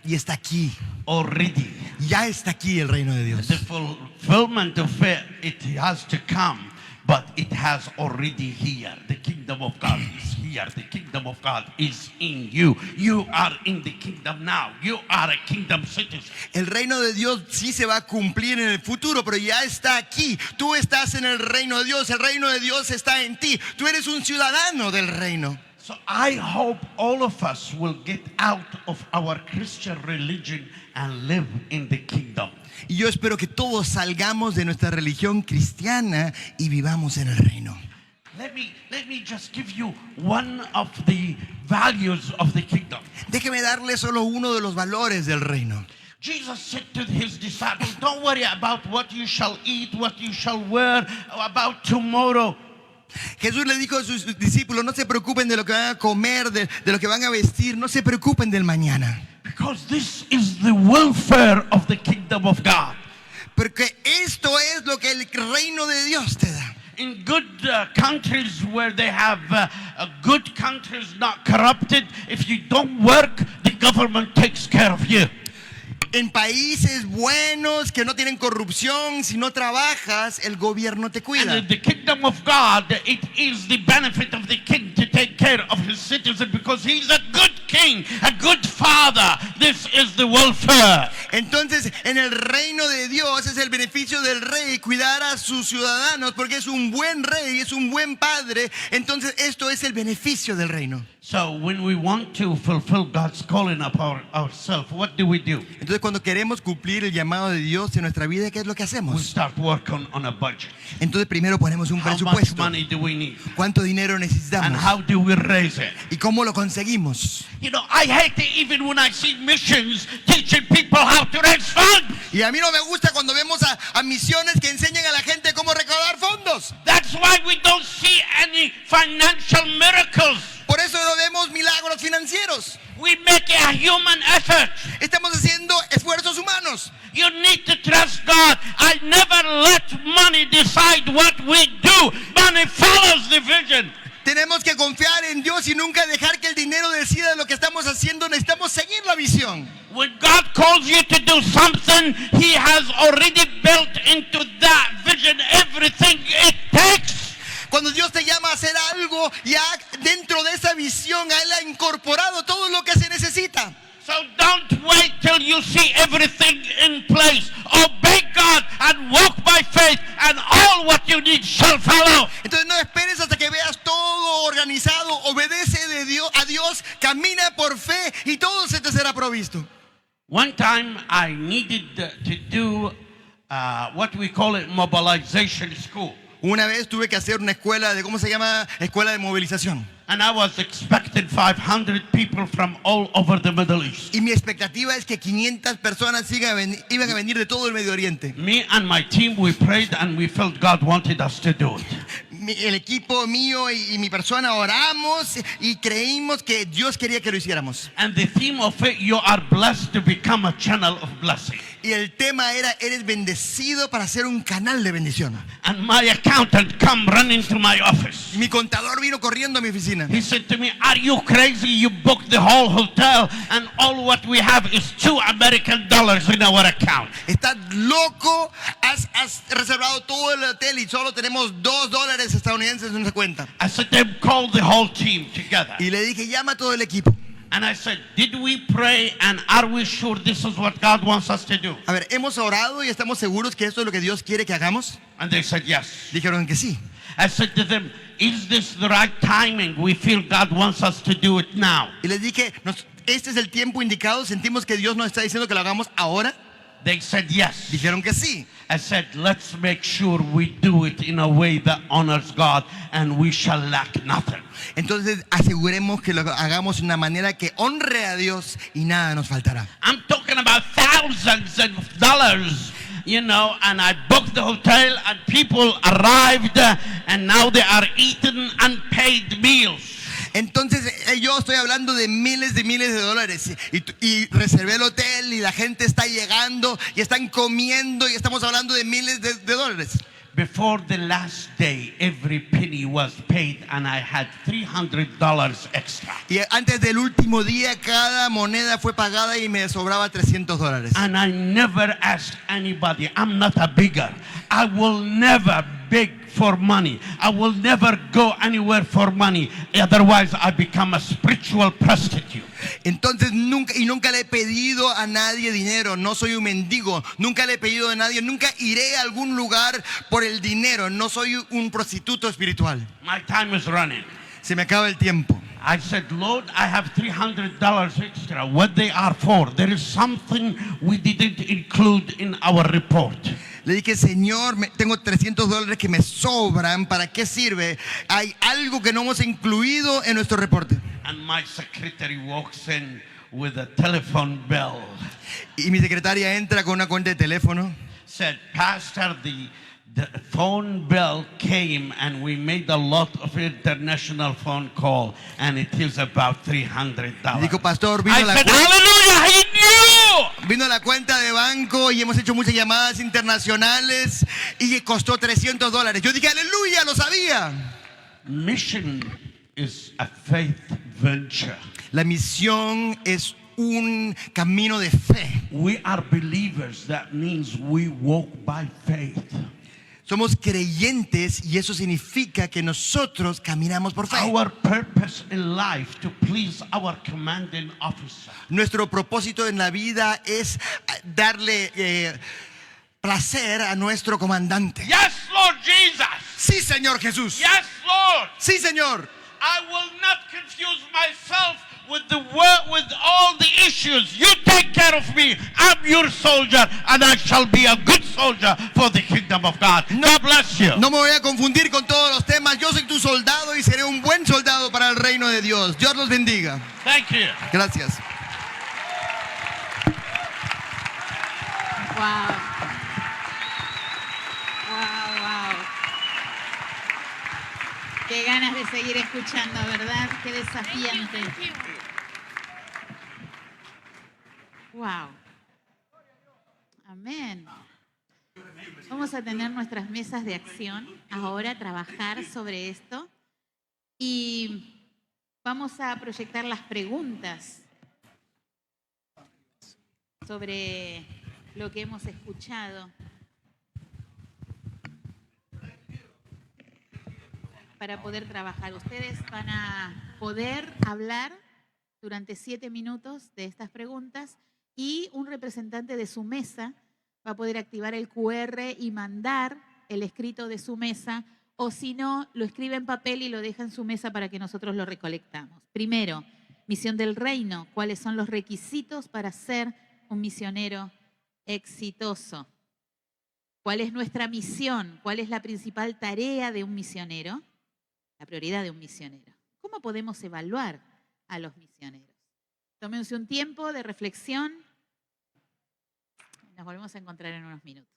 S2: Y está aquí.
S1: already.
S2: Ya está aquí el reino de Dios.
S1: The fulfillment of it has to come, but it has already here. The kingdom of God is here. The kingdom of God is in you. You are in the kingdom now. You are a kingdom citizen.
S2: El reino de Dios sí se va a cumplir en el futuro, pero ya está aquí. Tú estás en el reino de Dios. El reino de Dios está en ti. Tú eres un ciudadano del reino.
S1: So I hope all of us will get out of our Christian religion and live in the kingdom.
S2: Y yo espero que todos salgamos de nuestra religión cristiana y vivamos en el reino.
S1: Let me just give you one of the values of the kingdom.
S2: Déjeme darle solo uno de los valores del reino.
S1: Jesus said to his disciples, don't worry about what you shall eat, what you shall wear, about tomorrow.
S2: Jesús le dijo a sus discípulos, no se preocupen de lo que van a comer, de lo que van a vestir, no se preocupen del mañana.
S1: Because this is the welfare of the kingdom of God.
S2: Porque esto es lo que el reino de Dios te da.
S1: In good countries where they have good countries not corrupted, if you don't work, the government takes care of you.
S2: En países buenos que no tienen corrupción, si no trabajas, el gobierno te
S1: And
S2: cuida.
S1: in the kingdom of God, it is the benefit of the king to take care of his citizens because he's a good king, a good father. This is the welfare.
S2: Entonces, en el reino de Dios es el beneficio del rey cuidar a sus ciudadanos porque es un buen rey, es un buen padre. Entonces, esto es el beneficio del reino.
S1: So when we want to fulfill God's calling upon ourselves, what do?
S2: Entonces, cuando queremos cumplir el llamado de Dios en nuestra vida, ¿qué es lo que
S1: We
S2: hacemos?
S1: start working on a budget.
S2: Entonces, primero ponemos un
S1: How much
S2: presupuesto.
S1: money do we need?
S2: ¿Cuánto dinero
S1: And
S2: necesitamos?
S1: how do we raise it?
S2: ¿Y cómo lo conseguimos?
S1: You know, I hate it even when I see missions teaching people how to raise funds.
S2: Y a mí no me gusta cuando vemos a misiones que enseñan a la gente cómo recaudar fondos.
S1: That's why we don't see any financial miracles.
S2: Por eso no vemos milagros financieros.
S1: We make a human effort.
S2: Estamos haciendo esfuerzos humanos.
S1: You need to trust God. I never let money decide what we do. Money follows the vision.
S2: Tenemos que confiar en Dios y nunca dejar que el dinero decida lo que estamos haciendo. Necesitamos seguir la visión.
S1: When God calls you to do something, He has already built into that vision everything it takes.
S2: Cuando Dios te llama a hacer algo, ya dentro de esa visión, Él ha incorporado todo lo que se necesita.
S1: So don't wait till you see everything in place. Obey God and walk by faith, and all what you need shall follow.
S2: Entonces no esperes hasta que veas todo organizado. Obedece a Dios, camina por fe y todo se te será provisto.
S1: One time I needed to do what we call it mobilization school.
S2: Una vez tuve que hacer una escuela de, ¿cómo se llama? Escuela de movilización.
S1: And I was expecting 500 people from all over the Middle East.
S2: Y mi expectativa es que 500 personas iban a venir de todo el Medio Oriente.
S1: Me and my team, we prayed and we felt God wanted us to do it.
S2: El equipo mío y mi persona oramos y creímos que Dios quería que lo hiciéramos.
S1: And the theme of it, you are blessed to become a channel of blessing.
S2: Y el tema era, eres bendecido para ser un canal de bendición.
S1: And my accountant come running to my office.
S2: Y mi contador vino corriendo a mi oficina.
S1: He said to me, are you crazy? You booked the whole hotel and all what we have is $2 American in our account.
S2: Estás loco, has reservado todo el hotel y solo tenemos $2 estadounidenses en nuestra cuenta.
S1: I said to him, call the whole team together.
S2: Y le dije, llama a todo el equipo.
S1: And I said, did we pray and are we sure this is what God wants us to do?
S2: A ver, ¿hemos orado y estamos seguros que esto es lo que Dios quiere que hagamos?
S1: And they said yes.
S2: Dijeron que sí.
S1: I said to them, is this the right timing? We feel God wants us to do it now.
S2: Y les dije, ¿este es el tiempo indicado? ¿Sentimos que Dios nos está diciendo que lo hagamos ahora?
S1: They said yes.
S2: Dijeron que sí.
S1: I said, let's make sure we do it in a way that honors God and we shall lack nothing.
S2: Entonces aseguremos que lo hagamos de una manera que honre a Dios y nada nos faltará.
S1: I'm talking about thousands of dollars, you know, and I booked the hotel and people arrived and now they are eating unpaid meals.
S2: Entonces yo estoy hablando de miles de dólares y reservé el hotel y la gente está llegando y están comiendo y estamos hablando de miles de dólares.
S1: Before the last day, every penny was paid and I had $300 extra.
S2: Y antes del último día cada moneda fue pagada y me sobraba $300.
S1: And I never asked anybody. I'm not a beggar. I will never beg for money. I will never go anywhere for money. Otherwise, I become a spiritual prostitute.
S2: Entonces nunca le he pedido a nadie dinero. No soy un mendigo. Nunca le he pedido a nadie. Nunca iré a algún lugar por el dinero. No soy un prostituto espiritual.
S1: My time is running.
S2: Se me acaba el tiempo.
S1: I said, Lord, I have $300 extra. What they are for? There is something we didn't include in our report.
S2: Le dije, Señor, tengo $300 que me sobran. ¿Para qué sirve? Hay algo que no hemos incluido en nuestro reporte.
S1: And my secretary walks in with a telephone bill.
S2: Y mi secretaria entra con una cuenta de teléfono.
S1: Said, Pastor, the phone bill came and we made a lot of international phone call and it is about $300.
S2: Dijo, Pastor,
S1: I said, hallelujah, he knew.
S2: Vino la cuenta de banco y hemos hecho muchas llamadas internacionales y costó $300. Yo dije, aleluya, lo sabía.
S1: Mission is a faith venture.
S2: La misión es un camino de fe.
S1: We are believers. That means we walk by faith.
S2: Somos creyentes y eso significa que nosotros caminamos por fe.
S1: Our purpose in life to please our commanding officer.
S2: Nuestro propósito en la vida es darle placer a nuestro comandante.
S1: Yes, Lord Jesus.
S2: Sí, Señor Jesús.
S1: Yes, Lord.
S2: Sí, Señor.
S1: I will not confuse myself with all the issues. You take care of me. I'm your soldier and I shall be a good soldier for the kingdom of God. God bless you.
S2: No me voy a confundir con todos los temas. Yo soy tu soldado y seré un buen soldado para el reino de Dios. Dios los bendiga.
S1: Thank you.
S2: Gracias.
S3: Wow. Wow. Qué ganas de seguir escuchando, ¿verdad? Qué desafiante. Wow. Amén. Vamos a tener nuestras mesas de acción ahora, trabajar sobre esto y vamos a proyectar las preguntas sobre lo que hemos escuchado. Para poder trabajar. Ustedes van a poder hablar durante 7 minutos de estas preguntas y un representante de su mesa va a poder activar el QR y mandar el escrito de su mesa, o si no, lo escribe en papel y lo deja en su mesa para que nosotros lo recolectamos. Primero, misión del reino. ¿Cuáles son los requisitos para ser un misionero exitoso? ¿Cuál es nuestra misión? ¿Cuál es la principal tarea de un misionero? La prioridad de un misionero. ¿Cómo podemos evaluar a los misioneros? Tómense un tiempo de reflexión. Nos volvemos a encontrar en unos minutos.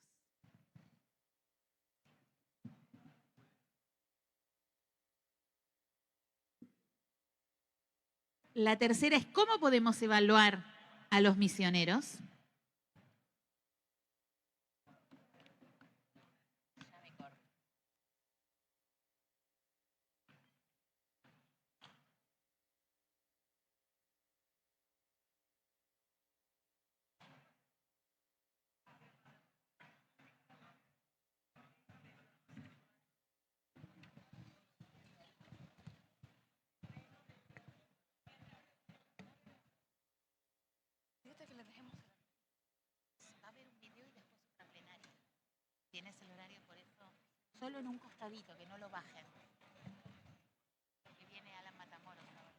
S3: La tercera es ¿cómo podemos evaluar a los misioneros? Tienes el horario, por eso, solo en un costadito, que no lo bajen. Porque viene Alan Matamoros ahora.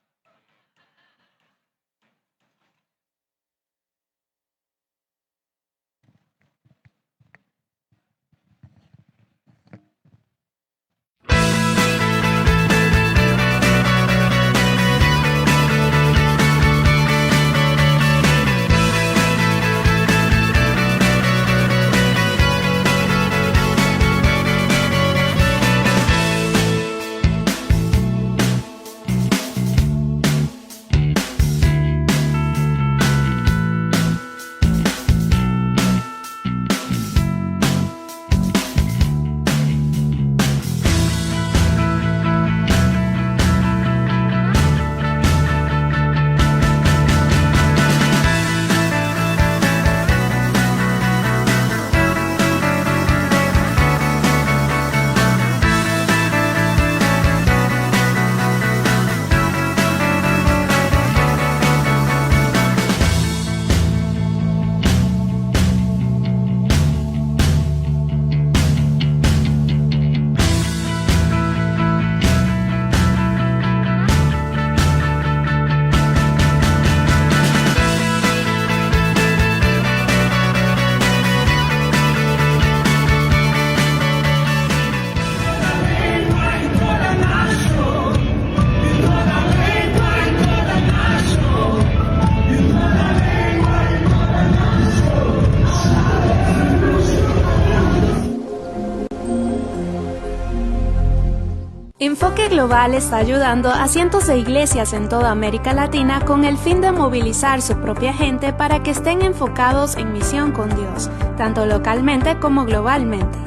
S4: Enfoque Global está ayudando a cientos de iglesias en toda América Latina con el fin de movilizar su propia gente para que estén enfocados en misión con Dios, tanto localmente como globalmente.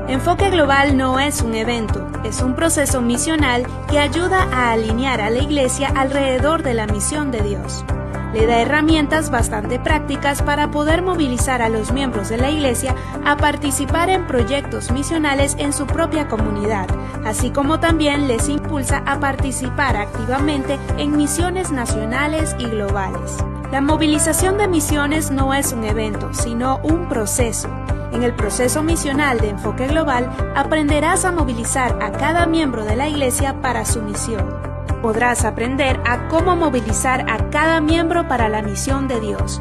S4: Enfoque Global no es un evento, es un proceso misional que ayuda a alinear a la iglesia alrededor de la misión de Dios. Le da herramientas bastante prácticas para poder movilizar a los miembros de la iglesia a participar en proyectos misionales en su propia comunidad, así como también les impulsa a participar activamente en misiones nacionales y globales. La movilización de misiones no es un evento, sino un proceso. En el proceso misional de Enfoque Global aprenderás a movilizar a cada miembro de la iglesia para su misión. Podrás aprender a cómo movilizar a cada miembro para la misión de Dios,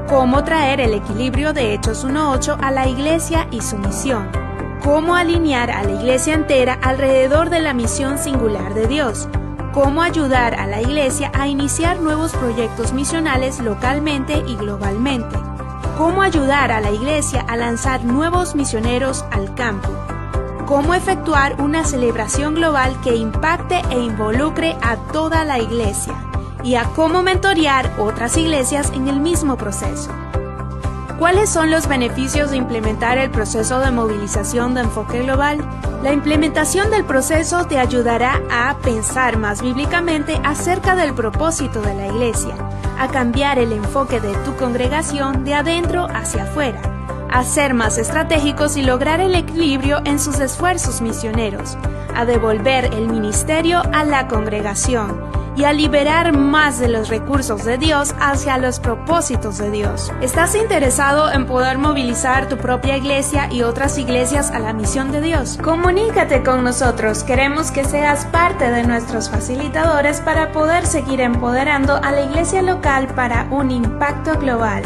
S4: cómo traer el equilibrio de Hechos 1:8 a la iglesia y su misión, cómo alinear a la iglesia entera alrededor de la misión singular de Dios, cómo ayudar a la iglesia a iniciar nuevos proyectos misionales localmente y globalmente, cómo ayudar a la iglesia a lanzar nuevos misioneros al campo, cómo efectuar una celebración global que impacte e involucre a toda la iglesia y a cómo mentorear otras iglesias en el mismo proceso. ¿Cuáles son los beneficios de implementar el proceso de movilización de Enfoque Global? La implementación del proceso te ayudará a pensar más bíblicamente acerca del propósito de la iglesia, a cambiar el enfoque de tu congregación de adentro hacia afuera, a ser más estratégicos y lograr el equilibrio en sus esfuerzos misioneros, a devolver el ministerio a la congregación y a liberar más de los recursos de Dios hacia los propósitos de Dios. ¿Estás interesado en poder movilizar tu propia iglesia y otras iglesias a la misión de Dios? Comunícate con nosotros, queremos que seas parte de nuestros facilitadores para poder seguir empoderando a la iglesia local para un impacto global.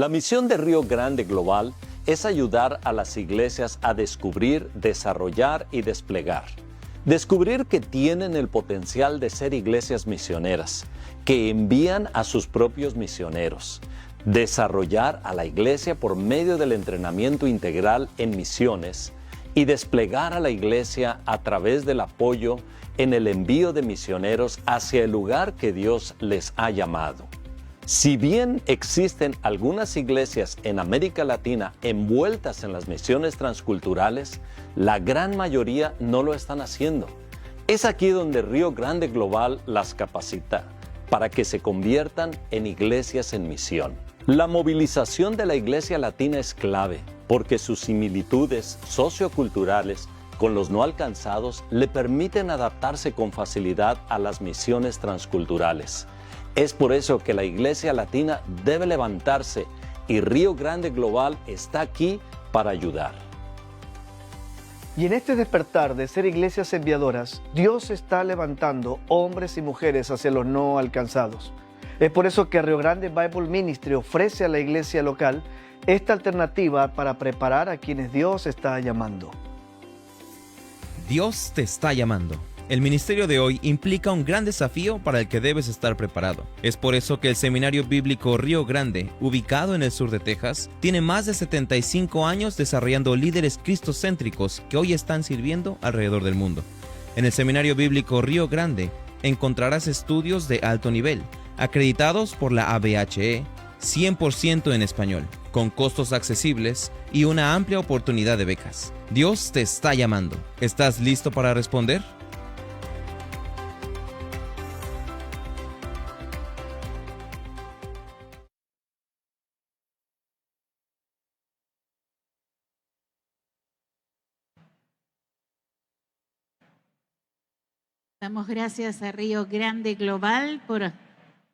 S5: La misión de Río Grande Global es ayudar a las iglesias a descubrir, desarrollar y desplegar. Descubrir que tienen el potencial de ser iglesias misioneras, que envían a sus propios misioneros. Desarrollar a la iglesia por medio del entrenamiento integral en misiones y desplegar a la iglesia a través del apoyo en el envío de misioneros hacia el lugar que Dios les ha llamado. Si bien existen algunas iglesias en América Latina envueltas en las misiones transculturales, la gran mayoría no lo están haciendo. Es aquí donde Río Grande Global las capacita para que se conviertan en iglesias en misión. La movilización de la iglesia latina es clave porque sus similitudes socioculturales con los no alcanzados le permiten adaptarse con facilidad a las misiones transculturales. Es por eso que la iglesia latina debe levantarse y Río Grande Global está aquí para ayudar.
S6: Y en este despertar de ser iglesias enviadoras, Dios está levantando hombres y mujeres hacia los no alcanzados. Es por eso que Río Grande Bible Ministry ofrece a la iglesia local esta alternativa para preparar a quienes Dios está llamando.
S7: Dios te está llamando. El ministerio de hoy implica un gran desafío para el que debes estar preparado. Es por eso que el Seminario Bíblico Río Grande, ubicado en el sur de Texas, tiene más de 75 años desarrollando líderes cristocéntricos que hoy están sirviendo alrededor del mundo. En el Seminario Bíblico Río Grande encontrarás estudios de alto nivel, acreditados por la ABHE, 100% en español, con costos accesibles y una amplia oportunidad de becas. Dios te está llamando. ¿Estás listo para responder?
S3: Damos gracias a Río Grande Global por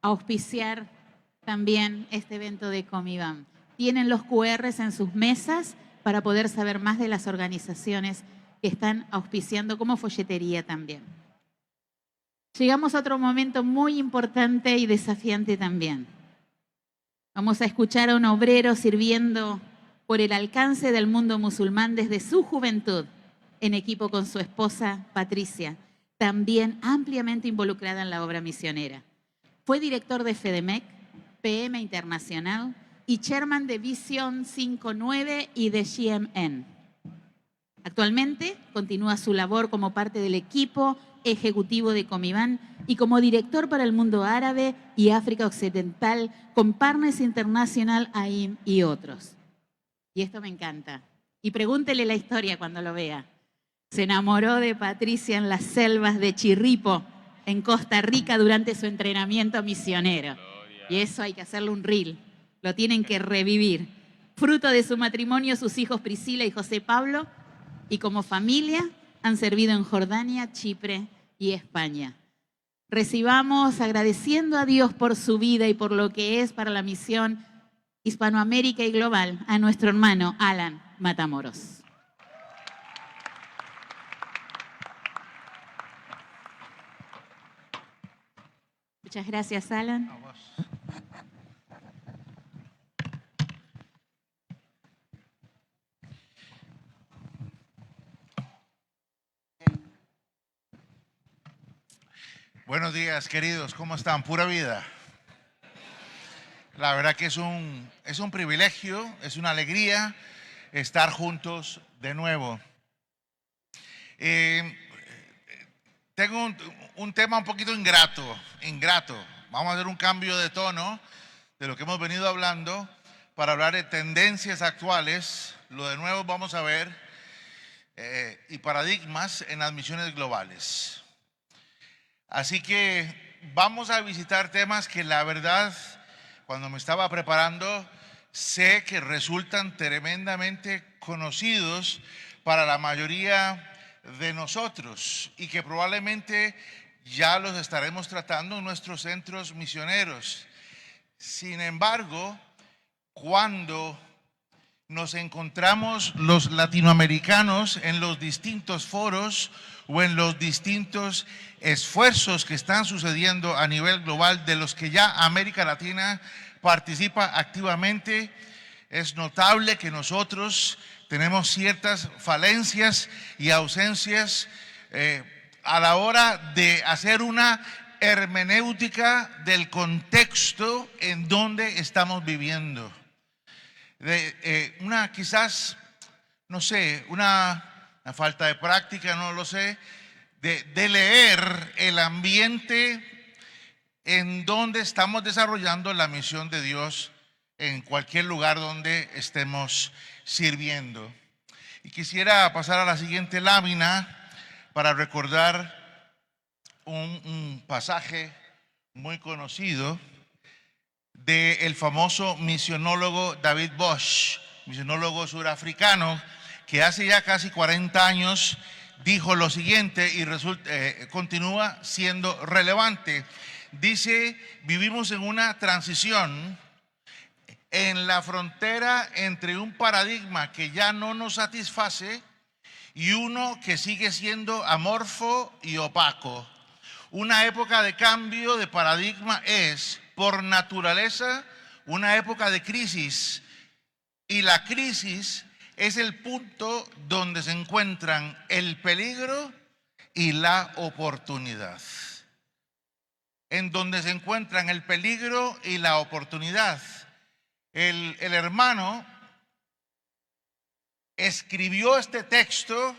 S3: auspiciar también este evento de Comivam. Tienen los QRs en sus mesas para poder saber más de las organizaciones que están auspiciando como folletería también. Llegamos a otro momento muy importante y desafiante también. Vamos a escuchar a un obrero sirviendo por el alcance del mundo musulmán desde su juventud, en equipo con su esposa Patricia, también ampliamente involucrada en la obra misionera. Fue director de FEDEMEC, PM Internacional y chairman de Visión 5.9 y de GMN. Actualmente continúa su labor como parte del equipo ejecutivo de Comivam y como director para el mundo árabe y África Occidental con Partners International, AIM y otros. Y esto me encanta. Y pregúntele la historia cuando lo vea. Se enamoró de Patricia en las selvas de Chirripo, en Costa Rica, durante su entrenamiento misionero. Y eso hay que hacerle un reel. Lo tienen que revivir. Fruto de su matrimonio, sus hijos Priscila y José Pablo, y como familia han servido en Jordania, Chipre y España. Recibamos, agradeciendo a Dios por su vida y por lo que es para la misión Hispanoamérica y Global, a nuestro hermano Alan Matamoros. Muchas gracias, Alan.
S8: Buenos días, queridos. ¿Cómo están? Pura vida. La verdad que es un privilegio, es una alegría estar juntos de nuevo. Tengo un tema un poquito ingrato. Vamos a hacer un cambio de tono de lo que hemos venido hablando para hablar de tendencias actuales. Lo de nuevo vamos a ver y paradigmas en las misiones globales. Así que vamos a visitar temas que la verdad, cuando me estaba preparando, sé que resultan tremendamente conocidos para la mayoría de nosotros y que probablemente ya los estaremos tratando en nuestros centros misioneros. Sin embargo, cuando nos encontramos los latinoamericanos en los distintos foros o en los distintos esfuerzos que están sucediendo a nivel global, de los que ya América Latina participa activamente. Es notable que nosotros tenemos ciertas falencias y ausencias a la hora de hacer una hermenéutica del contexto en donde estamos viviendo. Quizás, no sé, una falta de práctica, no lo sé, de leer el ambiente en donde estamos desarrollando la misión de Dios en cualquier lugar donde estemos sirviendo. Y quisiera pasar a la siguiente lámina para recordar un pasaje muy conocido del famoso misionólogo David Bosch, misionólogo surafricano, que hace ya casi 40 años dijo lo siguiente y continúa siendo relevante. Dice: vivimos en una transición en la frontera entre un paradigma que ya no nos satisface y uno que sigue siendo amorfo y opaco. Una época de cambio de paradigma es, por naturaleza, una época de crisis, y la crisis es el punto donde se encuentran el peligro y la oportunidad. En donde se encuentran el peligro y la oportunidad. El hermano escribió este texto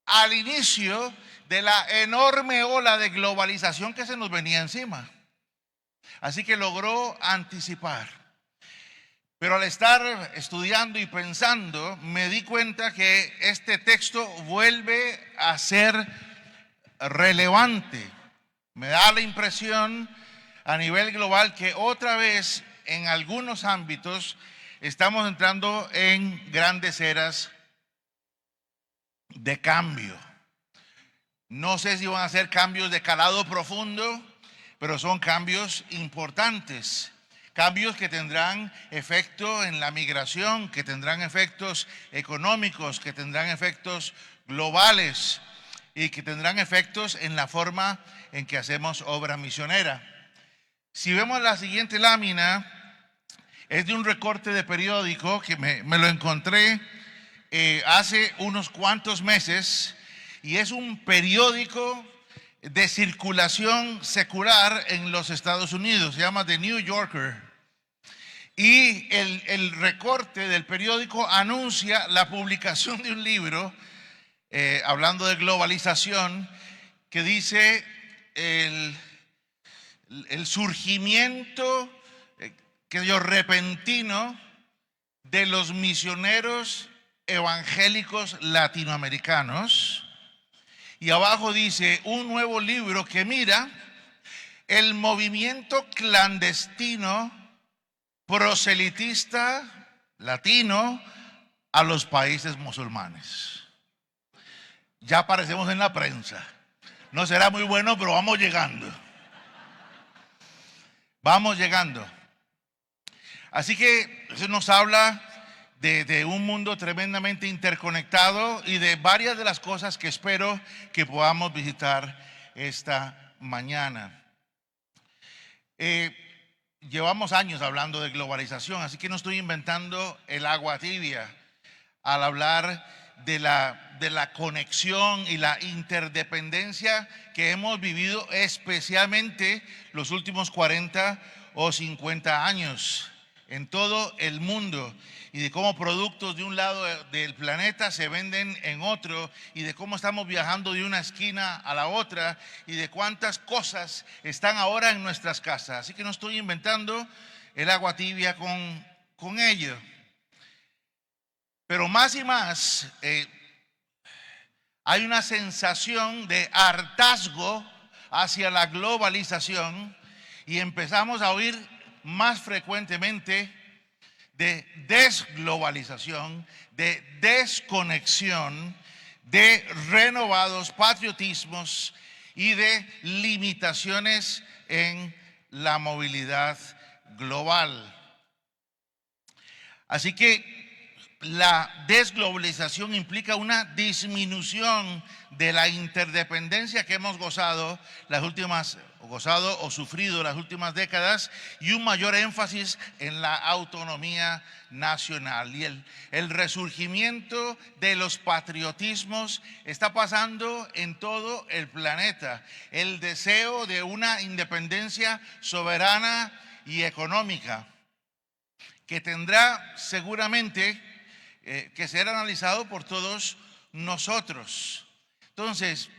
S8: al inicio de la enorme ola de globalización que se nos venía encima. Así que logró anticipar. Pero al estar estudiando y pensando, me di cuenta que este texto vuelve a ser relevante. Me da la impresión a nivel global que otra vez en algunos ámbitos estamos entrando en grandes eras de cambio. No sé si van a ser cambios de calado profundo, pero son cambios importantes. Cambios que tendrán efecto en la migración, que tendrán efectos económicos, que tendrán efectos globales y que tendrán efectos en la forma en que hacemos obra misionera. Si vemos la siguiente lámina, es de un recorte de periódico que me lo encontré hace unos cuantos meses, y es un periódico de circulación secular en los Estados Unidos, se llama The New Yorker. Y el recorte del periódico anuncia la publicación de un libro hablando de globalización, que dice el surgimiento repentino de los misioneros evangélicos latinoamericanos. Y abajo dice: un nuevo libro que mira el movimiento clandestino proselitista latino a los países musulmanes. Ya aparecemos en la prensa. No será muy bueno, pero vamos llegando. Vamos llegando. Así que eso nos habla de un mundo tremendamente interconectado y de varias de las cosas que espero que podamos visitar esta mañana. Llevamos años hablando de globalización, así que no estoy inventando el agua tibia al hablar de la conexión y la interdependencia que hemos vivido especialmente los últimos 40 o 50 años en todo el mundo, y de cómo productos de un lado del planeta se venden en otro, y de cómo estamos viajando de una esquina a la otra, y de cuántas cosas están ahora en nuestras casas. Así que no estoy inventando el agua tibia con ello. Pero más y más hay una sensación de hartazgo hacia la globalización, y empezamos a oír más frecuentemente de desglobalización, de desconexión, de renovados patriotismos y de limitaciones en la movilidad global. Así que la desglobalización implica una disminución de la interdependencia que hemos gozado o sufrido las últimas décadas y un mayor énfasis en la autonomía nacional. Y el resurgimiento de los patriotismos está pasando en todo el planeta. El deseo de una independencia soberana y económica que tendrá seguramente que ser analizado por todos nosotros. Entonces,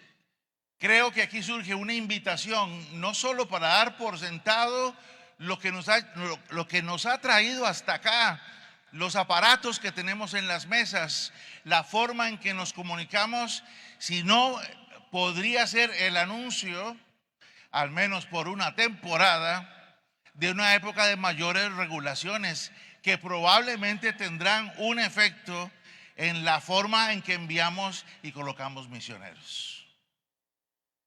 S8: creo que aquí surge una invitación, no solo para dar por sentado lo que nos ha traído hasta acá, los aparatos que tenemos en las mesas, la forma en que nos comunicamos, sino podría ser el anuncio, al menos por una temporada, de una época de mayores regulaciones que probablemente tendrán un efecto en la forma en que enviamos y colocamos misioneros.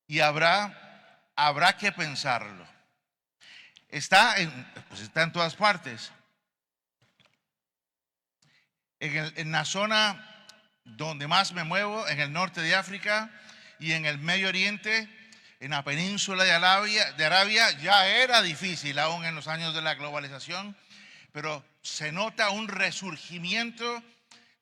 S8: Y habrá que pensarlo. Está en todas partes. En la zona donde más me muevo, en el norte de África y en el Medio Oriente, en la península de Arabia, ya era difícil aún en los años de la globalización, pero se nota un resurgimiento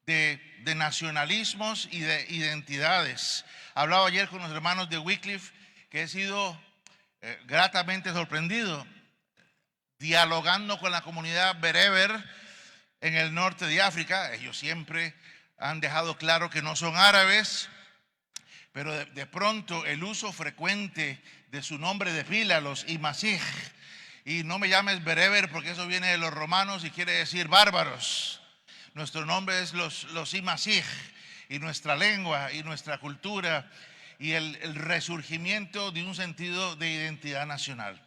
S8: de nacionalismos y de identidades. Hablaba ayer con los hermanos de Wycliffe que he sido gratamente sorprendido dialogando con la comunidad bereber en el norte de África. Ellos siempre han dejado claro que no son árabes, pero de pronto el uso frecuente de su nombre de pila, los Imasij, y no me llames bereber porque eso viene de los romanos y quiere decir bárbaros. Nuestro nombre es los Imasij, y nuestra lengua y nuestra cultura y el resurgimiento de un sentido de identidad nacional.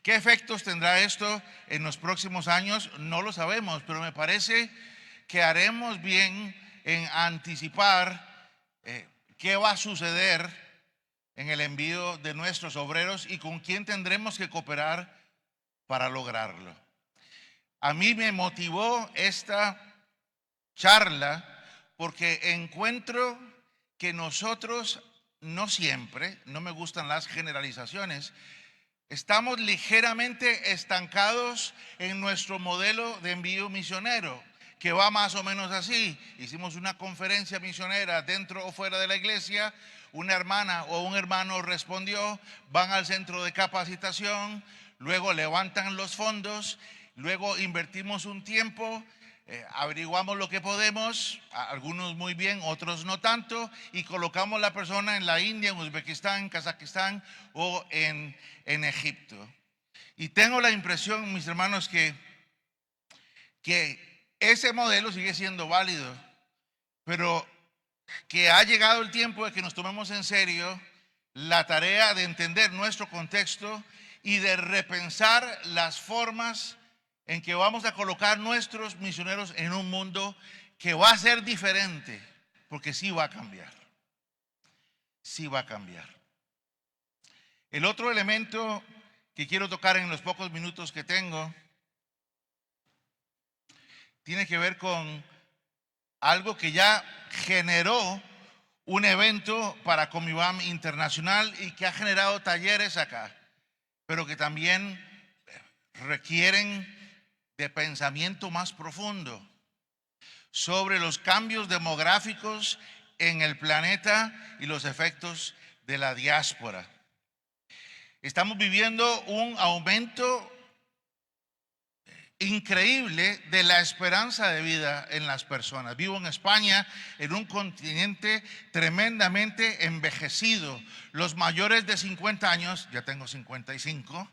S8: ¿Qué efectos tendrá esto en los próximos años? No lo sabemos, pero me parece que haremos bien en anticipar qué va a suceder en el envío de nuestros obreros y con quién tendremos que cooperar para lograrlo. A mí me motivó esta charla porque encuentro que nosotros no siempre, no me gustan las generalizaciones, estamos ligeramente estancados en nuestro modelo de envío misionero, que va más o menos así. Hicimos una conferencia misionera dentro o fuera de la iglesia, una hermana o un hermano respondió, van al centro de capacitación, luego levantan los fondos, luego invertimos un tiempo, averiguamos lo que podemos, algunos muy bien, otros no tanto, y colocamos la persona en la India, en Uzbekistán, Kazajistán o en Egipto. Y tengo la impresión, mis hermanos, que ese modelo sigue siendo válido, pero que ha llegado el tiempo de que nos tomemos en serio la tarea de entender nuestro contexto y de repensar las formas en que vamos a colocar nuestros misioneros en un mundo que va a ser diferente, porque sí va a cambiar. Sí va a cambiar. El otro elemento que quiero tocar en los pocos minutos que tengo tiene que ver con algo que ya generó un evento para Comibam Internacional y que ha generado talleres acá, pero que también requieren de pensamiento más profundo sobre los cambios demográficos en el planeta y los efectos de la diáspora. Estamos viviendo un aumento increíble de la esperanza de vida en las personas. Vivo en España, en un continente tremendamente envejecido. Los mayores de 50 años, ya tengo 55,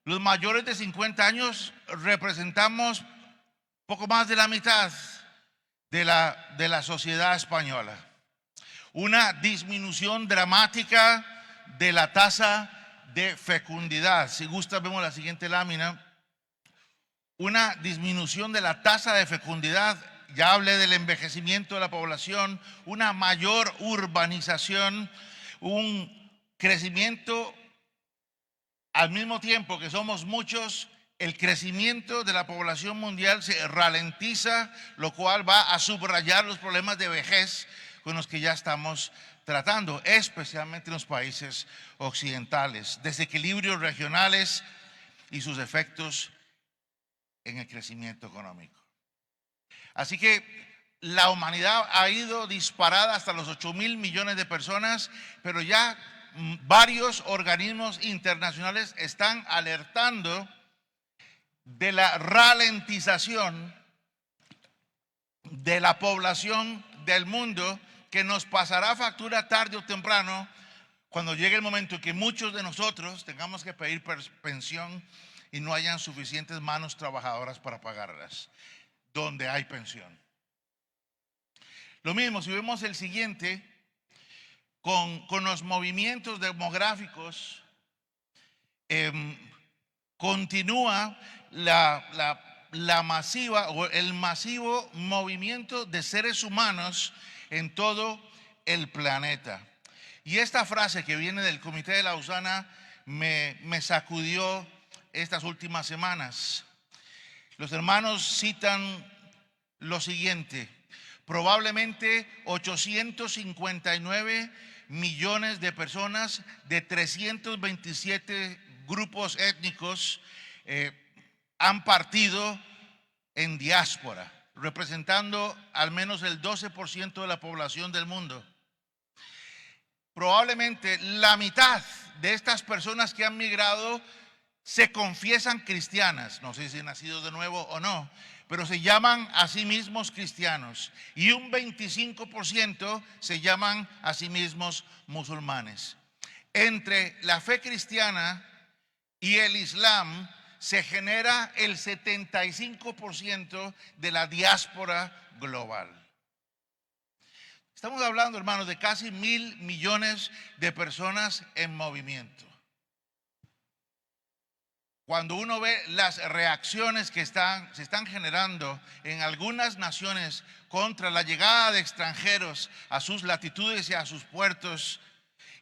S8: los mayores de 50 años representamos poco más de la mitad de la sociedad española. Una disminución dramática de la tasa de fecundidad. Si gusta, vemos la siguiente lámina. Una disminución de la tasa de fecundidad, ya hablé del envejecimiento de la población, una mayor urbanización, un crecimiento al mismo tiempo que somos muchos el crecimiento de la población mundial se ralentiza, lo cual va a subrayar los problemas de vejez con los que ya estamos tratando, especialmente en los países occidentales, desequilibrios regionales y sus efectos en el crecimiento económico. Así que la humanidad ha ido disparada hasta los 8.000 millones de personas, pero ya varios organismos internacionales están alertando de la ralentización de la población del mundo, que nos pasará factura tarde o temprano cuando llegue el momento en que muchos de nosotros tengamos que pedir pensión y no hayan suficientes manos trabajadoras para pagarlas, donde hay pensión. Lo mismo, si vemos el siguiente, con los movimientos demográficos, continúa la masiva o el masivo movimiento de seres humanos en todo el planeta. Y esta frase que viene del Comité de Lausana me sacudió estas últimas semanas. Los hermanos citan lo siguiente: probablemente 859 millones de personas de 327 grupos étnicos han partido en diáspora, representando al menos el 12% de la población del mundo. Probablemente la mitad de estas personas que han migrado se confiesan cristianas, no sé si nacidos de nuevo o no, pero se llaman a sí mismos cristianos, y un 25% se llaman a sí mismos musulmanes. Entre la fe cristiana y el Islam se genera el 75% de la diáspora global. Estamos hablando, hermanos, de casi 1.000 millones de personas en movimiento. Cuando uno ve las reacciones que se están generando en algunas naciones contra la llegada de extranjeros a sus latitudes y a sus puertos,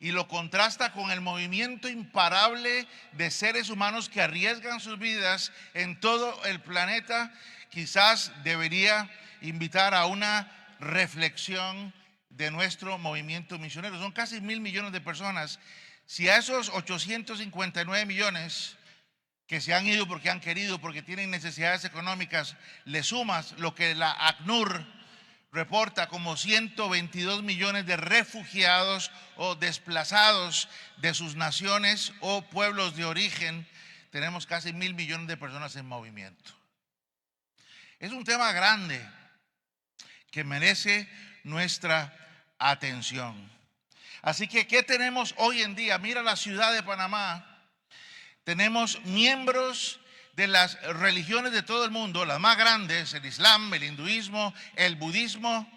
S8: y lo contrasta con el movimiento imparable de seres humanos que arriesgan sus vidas en todo el planeta, quizás debería invitar a una reflexión de nuestro movimiento misionero. Son casi 1.000 millones de personas. Si a esos 859 millones que se han ido porque han querido, porque tienen necesidades económicas, le sumas lo que la ACNUR reporta como 122 millones de refugiados o desplazados de sus naciones o pueblos de origen, tenemos casi 1.000 millones de personas en movimiento. Es un tema grande que merece nuestra atención. Así que, ¿qué tenemos hoy en día? Mira la ciudad de Panamá. Tenemos miembros de las religiones de todo el mundo, las más grandes, el Islam, el hinduismo, el budismo,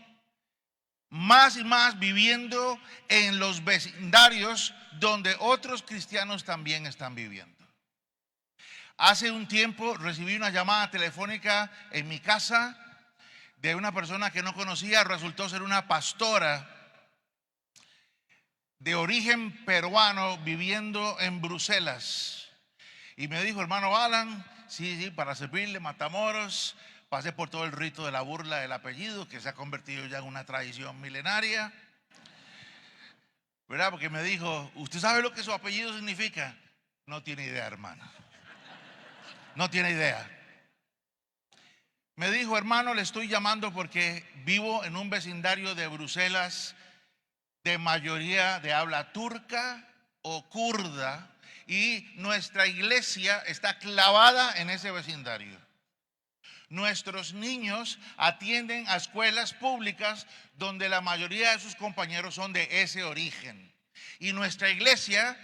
S8: más y más viviendo en los vecindarios donde otros cristianos también están viviendo. Hace un tiempo recibí una llamada telefónica en mi casa de una persona que no conocía, resultó ser una pastora de origen peruano viviendo en Bruselas. Y me dijo: hermano Alan, sí, para servirle, Matamoros, pasé por todo el rito de la burla del apellido, que se ha convertido ya en una tradición milenaria, ¿verdad? Porque me dijo: ¿usted sabe lo que su apellido significa? No tiene idea, hermano. No tiene idea. Me dijo: hermano, le estoy llamando porque vivo en un vecindario de Bruselas de mayoría de habla turca o kurda, y nuestra iglesia está clavada en ese vecindario. Nuestros niños atienden a escuelas públicas donde la mayoría de sus compañeros son de ese origen. Y nuestra iglesia,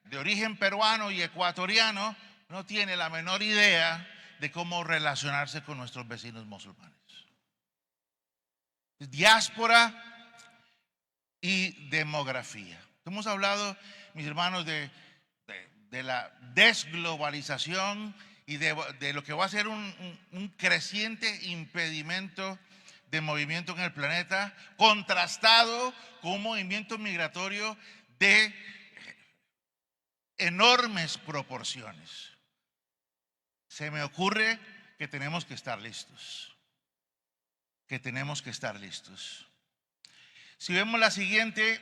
S8: de origen peruano y ecuatoriano, no tiene la menor idea de cómo relacionarse con nuestros vecinos musulmanes. Diáspora y demografía. Hemos hablado, mis hermanos, de la desglobalización y de lo que va a ser un creciente impedimento de movimiento en el planeta, contrastado con un movimiento migratorio de enormes proporciones. se me ocurre que tenemos que estar listos. Que tenemos que estar listos. Si vemos la siguiente,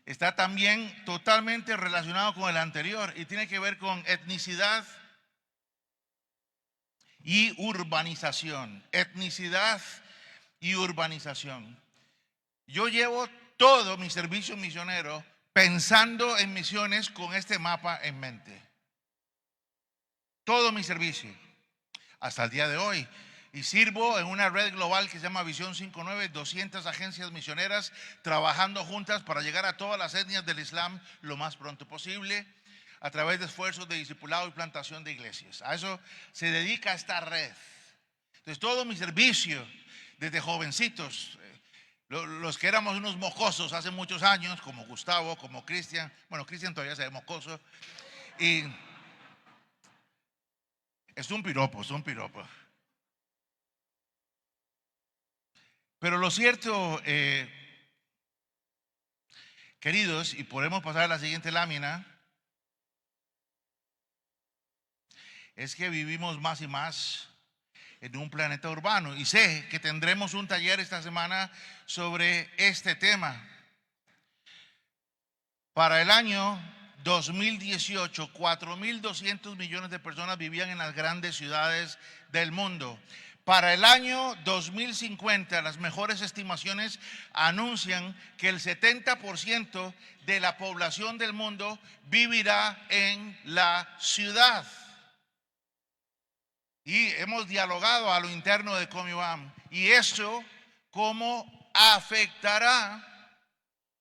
S8: está también totalmente relacionado con el anterior y tiene que ver con etnicidad y urbanización. Etnicidad y urbanización. Yo llevo todo mi servicio misionero pensando en misiones con este mapa en mente. Todo mi servicio, hasta el día de hoy. Y sirvo en una red global que se llama Visión 59, 200 agencias misioneras trabajando juntas para llegar a todas las etnias del Islam lo más pronto posible, a través de esfuerzos de discipulado y plantación de iglesias. A eso se dedica esta red. Entonces todo mi servicio, desde jovencitos, los que éramos unos mocosos hace muchos años, como Gustavo, como Cristian, bueno, Cristian todavía se ve mocoso, y es un piropo, es un piropo. Pero lo cierto, queridos, y podemos pasar a la siguiente lámina, es que vivimos más y más en un planeta urbano. Y sé que tendremos un taller esta semana sobre este tema. Para el año 2018, 4.200 millones de personas vivían en las grandes ciudades del mundo. Para el año 2050, las mejores estimaciones anuncian que el 70% de la población del mundo vivirá en la ciudad. Y hemos dialogado a lo interno de Comiwam. Y eso, ¿cómo afectará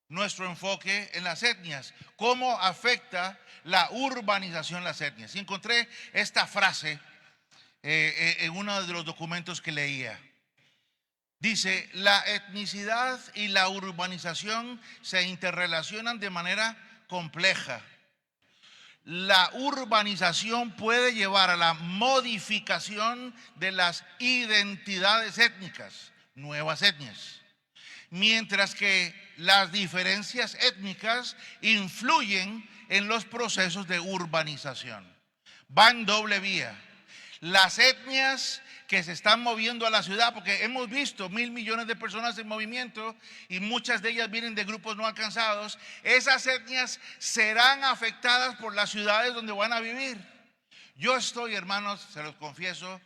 S8: nuestro enfoque en las etnias? ¿Cómo afecta la urbanización en las etnias? Y encontré esta frase en uno de los documentos que leía. Dice: la etnicidad y la urbanización se interrelacionan de manera compleja. La urbanización puede llevar a la modificación de las identidades étnicas, nuevas etnias, mientras que las diferencias étnicas influyen en los procesos de urbanización. Va en doble vía. Las etnias que se están moviendo a la ciudad, porque hemos visto 1.000 millones de personas en movimiento y muchas de ellas vienen de grupos no alcanzados, esas etnias serán afectadas por las ciudades donde van a vivir. Yo estoy, hermanos, se los confieso,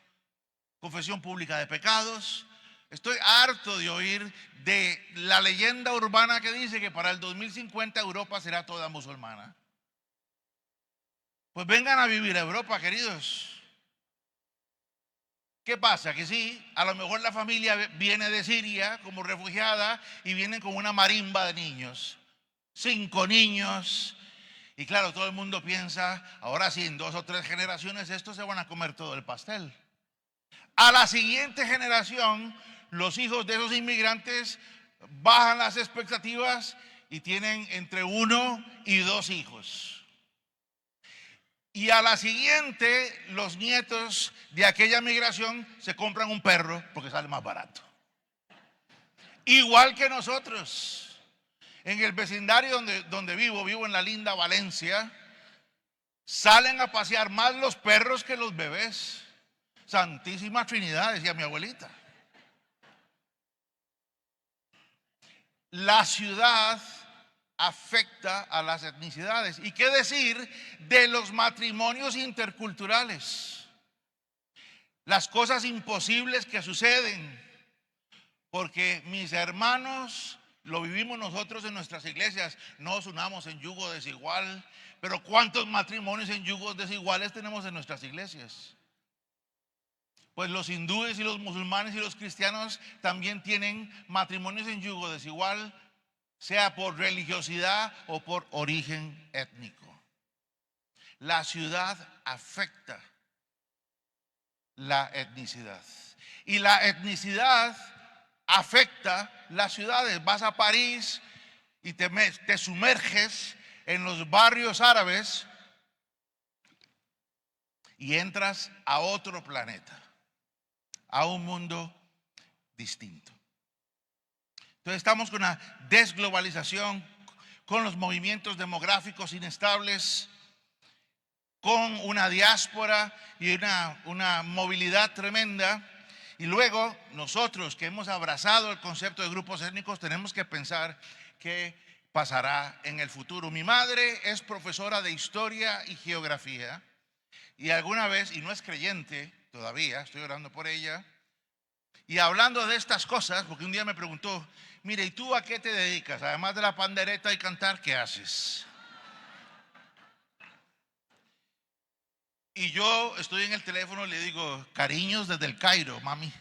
S8: confesión pública de pecados, estoy harto de oír de la leyenda urbana que dice que para el 2050 Europa será toda musulmana. Pues vengan a vivir a Europa, queridos. ¿Qué pasa? Que sí, a lo mejor la familia viene de Siria como refugiada y vienen con una marimba de niños, 5 niños. Y claro, todo el mundo piensa, ahora sí, en 2 o 3 generaciones estos se van a comer todo el pastel. A la siguiente generación, los hijos de esos inmigrantes bajan las expectativas y tienen entre 1 y 2 hijos. Y a la siguiente, los nietos de aquella migración se compran un perro porque sale más barato. Igual que nosotros. En el vecindario donde vivo en la linda Valencia, salen a pasear más los perros que los bebés. Santísima Trinidad, decía mi abuelita. La ciudad afecta a las etnicidades. ¿Y qué decir de los matrimonios interculturales? Las cosas imposibles que suceden, porque mis hermanos, lo vivimos nosotros en nuestras iglesias, no nos unamos en yugo desigual, pero ¿cuántos matrimonios en yugos desiguales tenemos en nuestras iglesias? Pues los hindúes y los musulmanes y los cristianos también tienen matrimonios en yugo desigual, sea por religiosidad o por origen étnico. La ciudad afecta la etnicidad. Y la etnicidad afecta las ciudades. Vas a París y te sumerges en los barrios árabes y entras a otro planeta, a un mundo distinto. Entonces estamos con una desglobalización, con los movimientos demográficos inestables, con una diáspora y una movilidad tremenda. Y luego nosotros que hemos abrazado el concepto de grupos étnicos tenemos que pensar qué pasará en el futuro. Mi madre es profesora de historia y geografía y alguna vez, y no es creyente todavía, estoy orando por ella, y hablando de estas cosas, porque un día me preguntó, mire, ¿y tú a qué te dedicas? Además de la pandereta y cantar, ¿qué haces? Y yo estoy en el teléfono y le digo, cariños desde el Cairo, mami.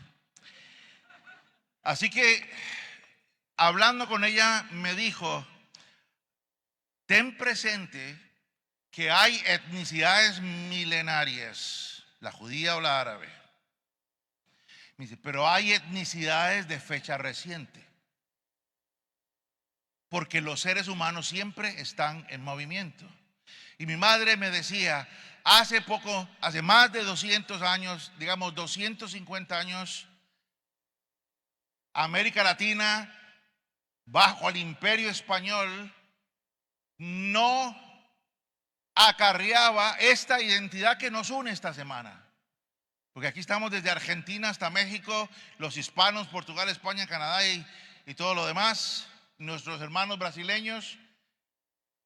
S8: Así que, hablando con ella, me dijo, ten presente que hay etnicidades milenarias, la judía o la árabe. Me dice, pero hay etnicidades de fecha reciente. Porque los seres humanos siempre están en movimiento. Y mi madre me decía, hace más de 200 años, digamos 250 años, América Latina, bajo el Imperio Español, no acarreaba esta identidad que nos une esta semana. Porque aquí estamos desde Argentina hasta México, los hispanos, Portugal, España, Canadá y todo lo demás, nuestros hermanos brasileños.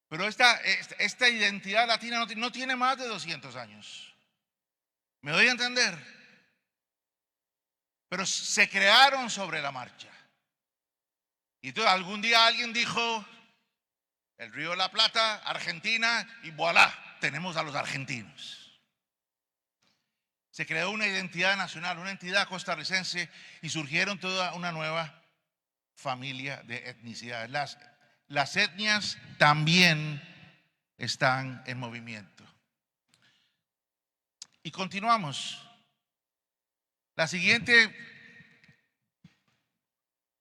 S8: Pero esta identidad latina no tiene más de 200 años. ¿Me doy a entender? Pero se crearon sobre la marcha. Y entonces algún día alguien dijo, el Río de la Plata, Argentina, y voilà, tenemos a los argentinos. Se creó una identidad nacional, una entidad costarricense y surgieron toda una nueva familia de etnicidades. Las etnias también están en movimiento. Y continuamos. La siguiente,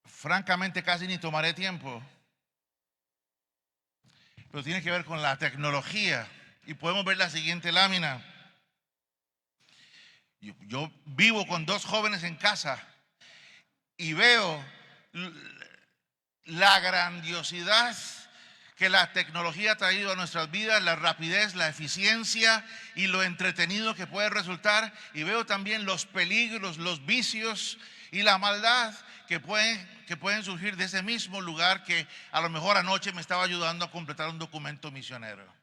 S8: francamente casi ni tomaré tiempo, pero tiene que ver con la tecnología. Y podemos ver la siguiente lámina. Yo vivo con 2 jóvenes en casa y veo la grandiosidad que la tecnología ha traído a nuestras vidas, la rapidez, la eficiencia y lo entretenido que puede resultar. Y veo también los peligros, los vicios y la maldad que pueden surgir de ese mismo lugar que a lo mejor anoche me estaba ayudando a completar un documento misionero.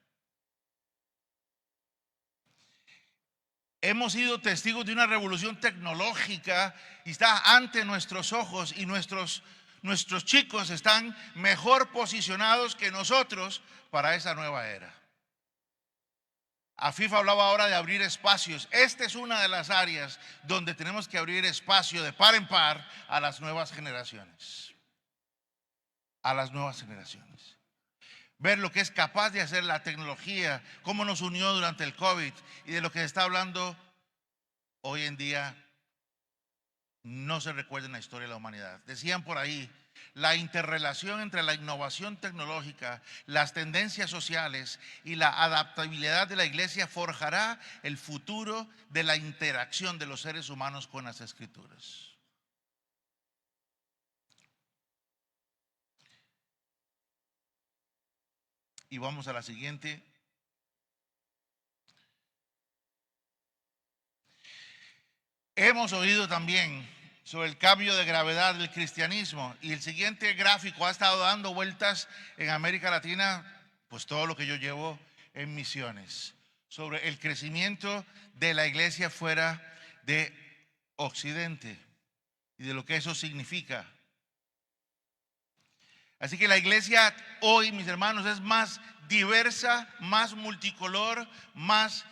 S8: Hemos sido testigos de una revolución tecnológica y está ante nuestros ojos y nuestros chicos están mejor posicionados que nosotros para esa nueva era. Afif hablaba ahora de abrir espacios. Esta es una de las áreas donde tenemos que abrir espacio de par en par a las nuevas generaciones. A las nuevas generaciones. Ver lo que es capaz de hacer la tecnología, cómo nos unió durante el COVID y de lo que se está hablando hoy en día no se recuerda en la historia de la humanidad. Decían por ahí, la interrelación entre la innovación tecnológica, las tendencias sociales y la adaptabilidad de la iglesia forjará el futuro de la interacción de los seres humanos con las Escrituras. Y vamos a la siguiente. Hemos oído también sobre el cambio de gravedad del cristianismo y el siguiente gráfico ha estado dando vueltas en América Latina, pues todo lo que yo llevo en misiones, sobre el crecimiento de la iglesia fuera de Occidente y de lo que eso significa. Así que la iglesia hoy, mis hermanos, es más diversa, más multicolor, más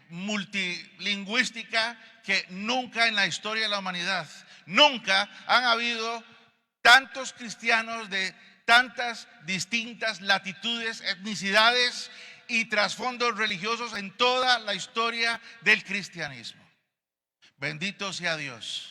S8: multilingüística que nunca en la historia de la humanidad. Nunca han habido tantos cristianos de tantas distintas latitudes, etnicidades y trasfondos religiosos en toda la historia del cristianismo. Bendito sea Dios.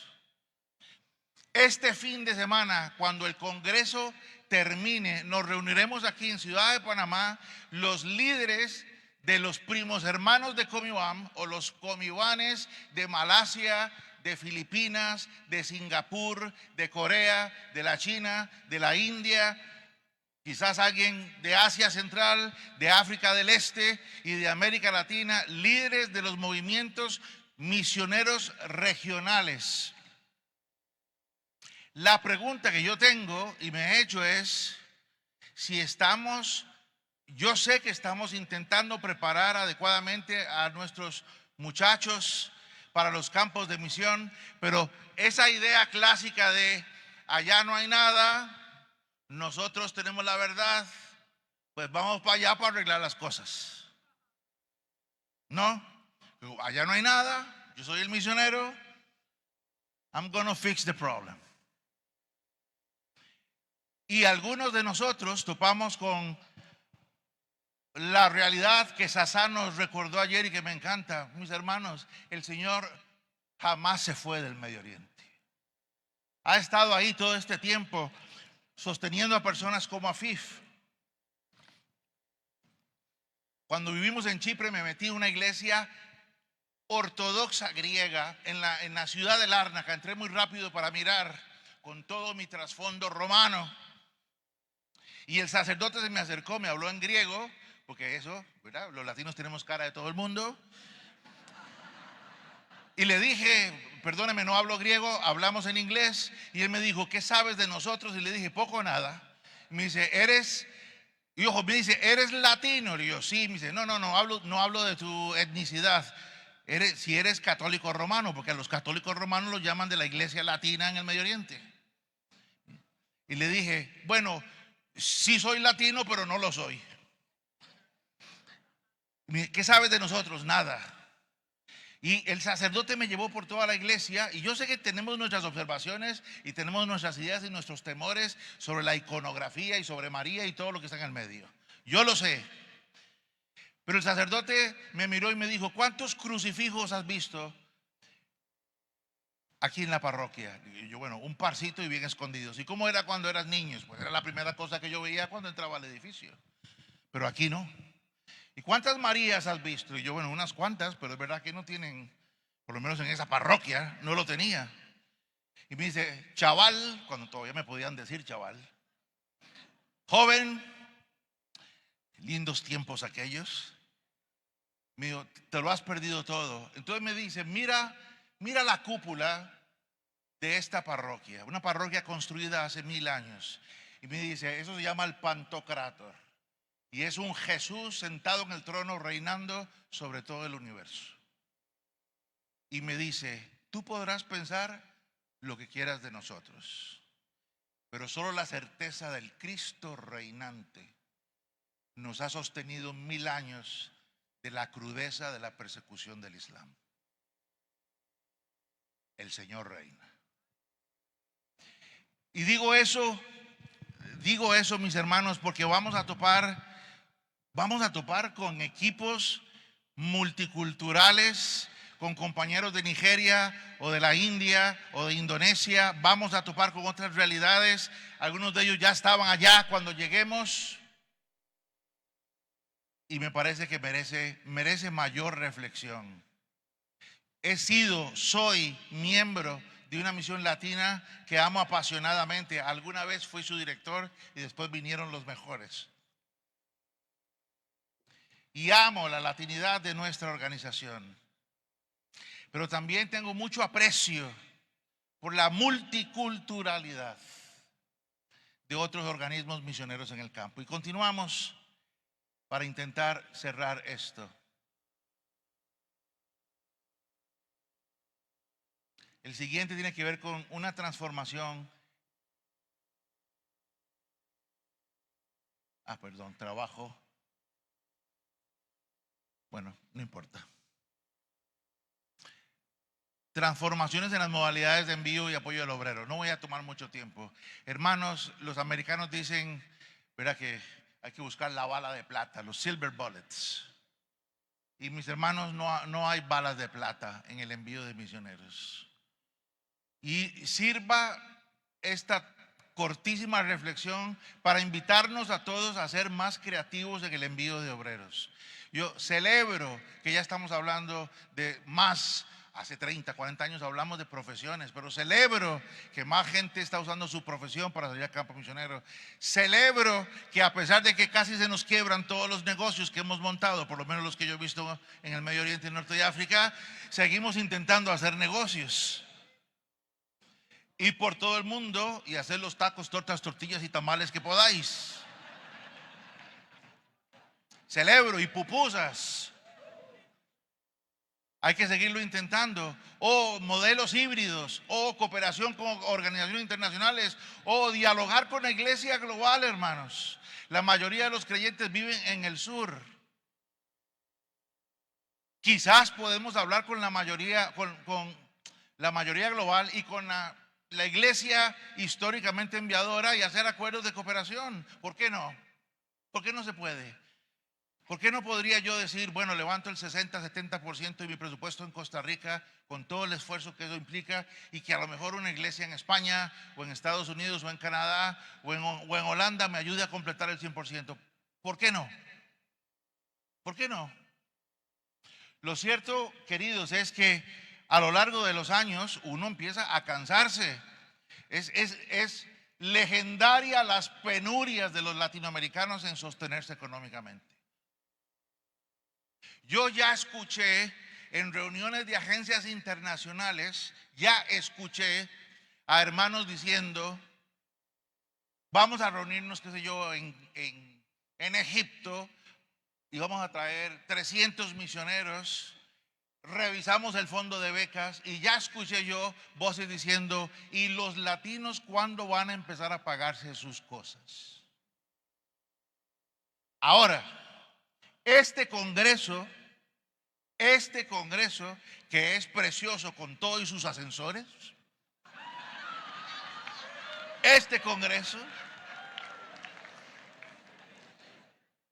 S8: Este fin de semana, cuando el Congreso termine, nos reuniremos aquí en Ciudad de Panamá, los líderes de los primos hermanos de Comiwan o los comiwanes de Malasia, de Filipinas, de Singapur, de Corea, de la China, de la India, quizás alguien de Asia Central, de África del Este y de América Latina, líderes de los movimientos misioneros regionales. La pregunta que yo tengo y me he hecho es si estamos, yo sé que estamos intentando preparar adecuadamente a nuestros muchachos para los campos de misión, pero esa idea clásica de allá no hay nada, nosotros tenemos la verdad, pues vamos para allá para arreglar las cosas. No, allá no hay nada, yo soy el misionero, I'm gonna fix the problem. Y algunos de nosotros topamos con la realidad que Sazán nos recordó ayer y que me encanta. Mis hermanos, el Señor jamás se fue del Medio Oriente. Ha estado ahí todo este tiempo sosteniendo a personas como Afif. Cuando vivimos en Chipre me metí en una iglesia ortodoxa griega en la ciudad de Lárnaca. Entré muy rápido para mirar con todo mi trasfondo romano. Y el sacerdote se me acercó, me habló en griego, porque eso, ¿verdad? Los latinos tenemos cara de todo el mundo. Y le dije, perdóneme, no hablo griego, hablamos en inglés. Y él me dijo, ¿qué sabes de nosotros? Y le dije, poco o nada. Y me dice, me dice, ¿eres latino? Y yo, sí. Me dice, no hablo de tu etnicidad. Si eres católico romano, porque a los católicos romanos los llaman de la iglesia latina en el Medio Oriente. Y le dije, bueno, sí soy latino, pero no lo soy. ¿Qué sabes de nosotros? Nada. Y el sacerdote me llevó por toda la iglesia y yo sé que tenemos nuestras observaciones y tenemos nuestras ideas y nuestros temores sobre la iconografía y sobre María y todo lo que está en el medio. Yo lo sé. Pero el sacerdote me miró y me dijo, ¿cuántos crucifijos has visto aquí en la parroquia? Y yo, bueno, un parcito y bien escondidos. ¿Y cómo era cuando eras niños? Pues era la primera cosa que yo veía cuando entraba al edificio. Pero aquí no. ¿Y cuántas Marías has visto? Y yo, bueno, unas cuantas, pero es verdad que no tienen, por lo menos en esa parroquia, no lo tenía. Y me dice, chaval, cuando todavía me podían decir chaval, joven, lindos tiempos aquellos. Me dijo, te lo has perdido todo. Entonces me dice, mira la cúpula de esta parroquia, una parroquia construida hace 1000 años. Y me dice, eso se llama el Pantocrátor. Y es un Jesús sentado en el trono reinando sobre todo el universo. Y me dice, tú podrás pensar lo que quieras de nosotros, pero solo la certeza del Cristo reinante nos ha sostenido 1000 años de la crudeza de la persecución del Islam. El Señor reina. Y digo eso, mis hermanos, porque vamos a topar con equipos multiculturales, con compañeros de Nigeria o de la India o de Indonesia. Vamos a topar con otras realidades. Algunos de ellos ya estaban allá cuando lleguemos. Y me parece que merece mayor reflexión. Soy miembro de una misión latina que amo apasionadamente. Alguna vez fui su director y después vinieron los mejores. Y amo la latinidad de nuestra organización. Pero también tengo mucho aprecio por la multiculturalidad de otros organismos misioneros en el campo. Y continuamos para intentar cerrar esto. El siguiente tiene que ver con una transformación. Trabajo. Bueno, no importa. Transformaciones en las modalidades de envío y apoyo al obrero. No voy a tomar mucho tiempo. Hermanos, los americanos dicen, ¿verdad?, que hay que buscar la bala de plata, los silver bullets. Y mis hermanos, no hay balas de plata en el envío de misioneros. Y sirva esta cortísima reflexión para invitarnos a todos a ser más creativos en el envío de obreros. Yo celebro que ya estamos hablando de más Hace 30, 40 años hablamos de profesiones, pero celebro que más gente está usando su profesión para salir al campo misionero. Celebro que a pesar de que casi se nos quiebran todos los negocios que hemos montado, por lo menos los que yo he visto en el Medio Oriente y Norte de África, seguimos intentando hacer negocios. Ir por todo el mundo y hacer los tacos, tortas, tortillas y tamales que podáis. Celebro y pupusas. Hay que seguirlo intentando. O modelos híbridos, o cooperación con organizaciones internacionales, o dialogar con la iglesia global, hermanos. La mayoría de los creyentes viven en el sur. Quizás podemos hablar con la mayoría, con la mayoría global y con la iglesia históricamente enviadora y hacer acuerdos de cooperación. ¿Por qué no? ¿Por qué no se puede? ¿Por qué no podría yo decir, bueno, levanto el 60-70% de mi presupuesto en Costa Rica con todo el esfuerzo que eso implica y que a lo mejor una iglesia en España o en Estados Unidos o en Canadá o en Holanda me ayude a completar el 100%? ¿Por qué no? ¿Por qué no? Lo cierto, queridos, es que a lo largo de los años uno empieza a cansarse. Es legendaria las penurias de los latinoamericanos en sostenerse económicamente. Yo ya escuché en reuniones de agencias internacionales, ya escuché a hermanos diciendo, vamos a reunirnos, qué sé yo, en Egipto y vamos a traer 300 misioneros, revisamos el fondo de becas y ya escuché yo voces diciendo, ¿y los latinos cuándo van a empezar a pagarse sus cosas? Ahora, este Congreso que es precioso con todos y sus ascensores, este Congreso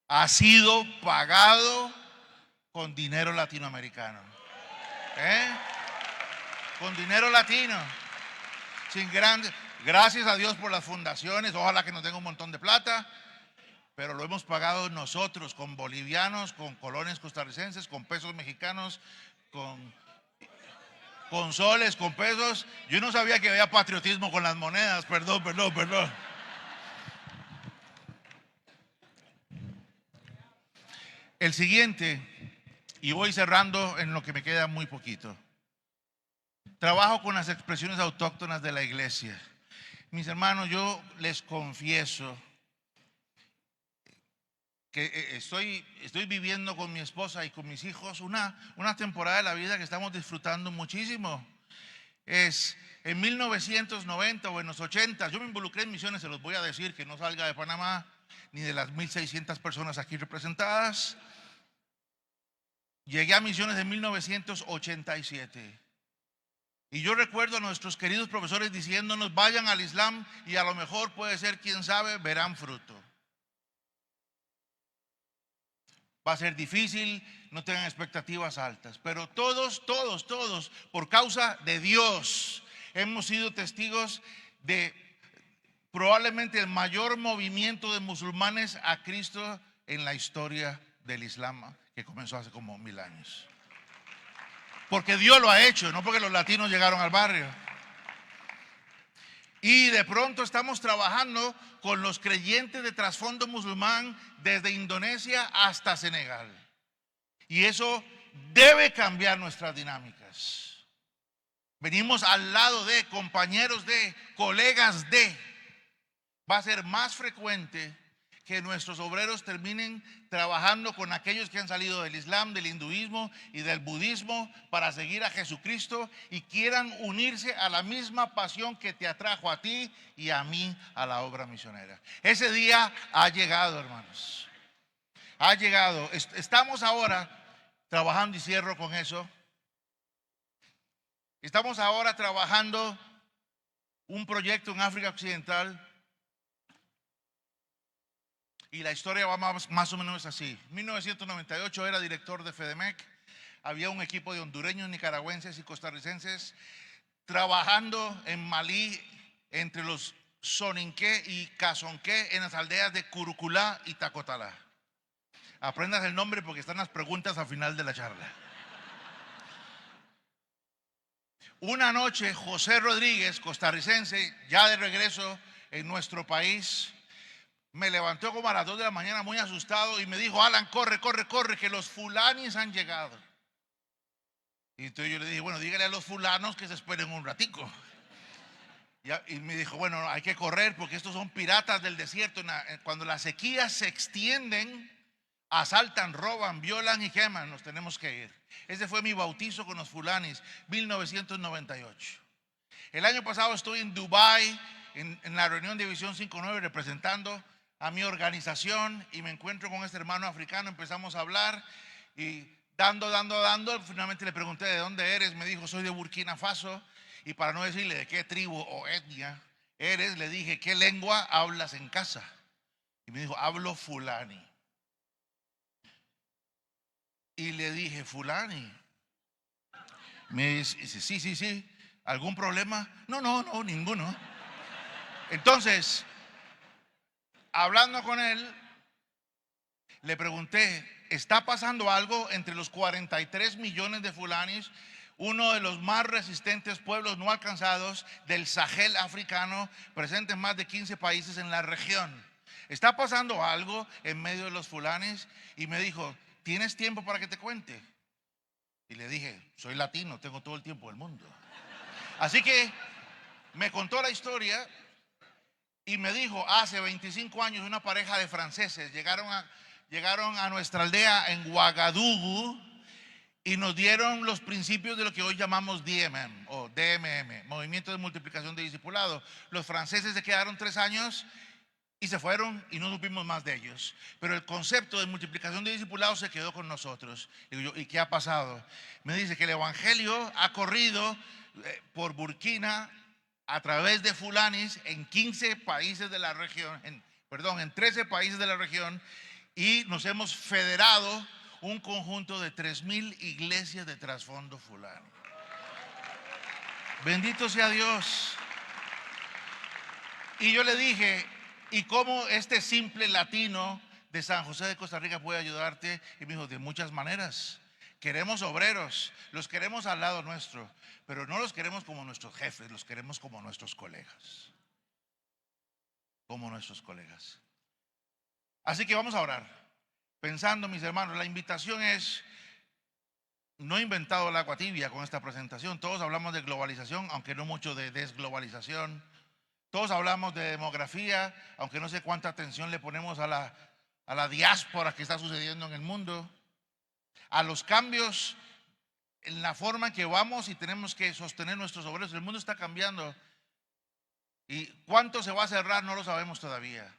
S8: ha sido pagado con dinero latinoamericano, con dinero latino, gracias a Dios por las fundaciones, ojalá que nos den un montón de plata. Pero lo hemos pagado nosotros con bolivianos, con colones costarricenses, con pesos mexicanos, con soles, con pesos. Yo no sabía que había patriotismo con las monedas, perdón. El siguiente, y voy cerrando en lo que me queda muy poquito. Trabajo con las expresiones autóctonas de la iglesia. Mis hermanos, yo les confieso que estoy viviendo con mi esposa y con mis hijos una temporada de la vida que estamos disfrutando muchísimo. Es en 1990 o en los 80, yo me involucré en misiones, se los voy a decir, que no salga de Panamá, ni de las 1,600 personas aquí representadas. Llegué a misiones en 1987. Y yo recuerdo a nuestros queridos profesores diciéndonos, vayan al Islam y a lo mejor puede ser, quién sabe, verán fruto. Va a ser difícil, no tengan expectativas altas, pero todos, por causa de Dios, hemos sido testigos de probablemente el mayor movimiento de musulmanes a Cristo en la historia del Islam, que comenzó hace como 1000 años. Porque Dios lo ha hecho, no porque los latinos llegaron al barrio. Y de pronto estamos trabajando con los creyentes de trasfondo musulmán desde Indonesia hasta Senegal. Y eso debe cambiar nuestras dinámicas. Venimos al lado de compañeros de, colegas de. Va a ser más frecuente que nuestros obreros terminen trabajando con aquellos que han salido del Islam, del hinduismo y del budismo para seguir a Jesucristo y quieran unirse a la misma pasión que te atrajo a ti y a mí a la obra misionera. Ese día ha llegado, hermanos. Ha llegado. Estamos ahora trabajando, y cierro con eso. Estamos ahora trabajando un proyecto en África Occidental. Y la historia va más o menos así. En 1998 era director de FEDEMEC. Había un equipo de hondureños, nicaragüenses y costarricenses trabajando en Malí entre los Soninké y Casonqué en las aldeas de Curuculá y Tacotalá. Aprendas el nombre porque están las preguntas al final de la charla. Una noche José Rodríguez, costarricense, ya de regreso en nuestro país, me levantó como a las 2 de la mañana muy asustado y me dijo: Alan, corre, corre, corre, que los fulanis han llegado. Y entonces yo le dije: bueno, dígale a los fulanos que se esperen un ratico. Y me dijo: bueno, hay que correr porque estos son piratas del desierto. Cuando las sequías se extienden, asaltan, roban, violan y queman, nos tenemos que ir. Ese fue mi bautizo con los fulanis, 1998. El año pasado estoy en Dubái, en la reunión de Visión 5.9, representando a mi organización, y me encuentro con este hermano africano. Empezamos a hablar y dando, finalmente le pregunté: ¿de dónde eres? Me dijo: soy de Burkina Faso. Y para no decirle de qué tribu o etnia eres, le dije: ¿qué lengua hablas en casa? Y me dijo: hablo fulani. Y le dije: fulani. Me dice: sí. ¿Algún problema? No, ninguno. Entonces, hablando con él, le pregunté: ¿está pasando algo entre los 43 millones de fulanis, uno de los más resistentes pueblos no alcanzados del Sahel africano, presente en más de 15 países en la región? ¿Está pasando algo en medio de los fulanis? Y me dijo: ¿tienes tiempo para que te cuente? Y le dije: soy latino, tengo todo el tiempo del mundo. Así que me contó la historia y me dijo: hace 25 años una pareja de franceses llegaron a nuestra aldea en Ouagadougou y nos dieron los principios de lo que hoy llamamos DMM o DMM, Movimiento de Multiplicación de Discipulado. Los franceses se quedaron 3 años y se fueron y no supimos más de ellos. Pero el concepto de multiplicación de discipulados se quedó con nosotros. Digo yo: ¿y qué ha pasado? Me dice que el evangelio ha corrido por Burkina a través de fulanis en 15 países de la región, en 13 países de la región, y nos hemos federado un conjunto de 3,000 iglesias de trasfondo fulani. Bendito sea Dios. Y yo le dije: ¿y cómo este simple latino de San José de Costa Rica puede ayudarte? Y me dijo: de muchas maneras. Queremos obreros, los queremos al lado nuestro, pero no los queremos como nuestros jefes, los queremos como nuestros colegas. Como nuestros colegas. Así que vamos a orar, pensando, mis hermanos, la invitación es: no he inventado el agua tibia con esta presentación. Todos hablamos de globalización, aunque no mucho de desglobalización. Todos hablamos de demografía, aunque no sé cuánta atención le ponemos a la diáspora que está sucediendo en el mundo, a los cambios en la forma en que vamos y tenemos que sostener nuestros obreros. El mundo está cambiando y cuánto se va a cerrar no lo sabemos todavía.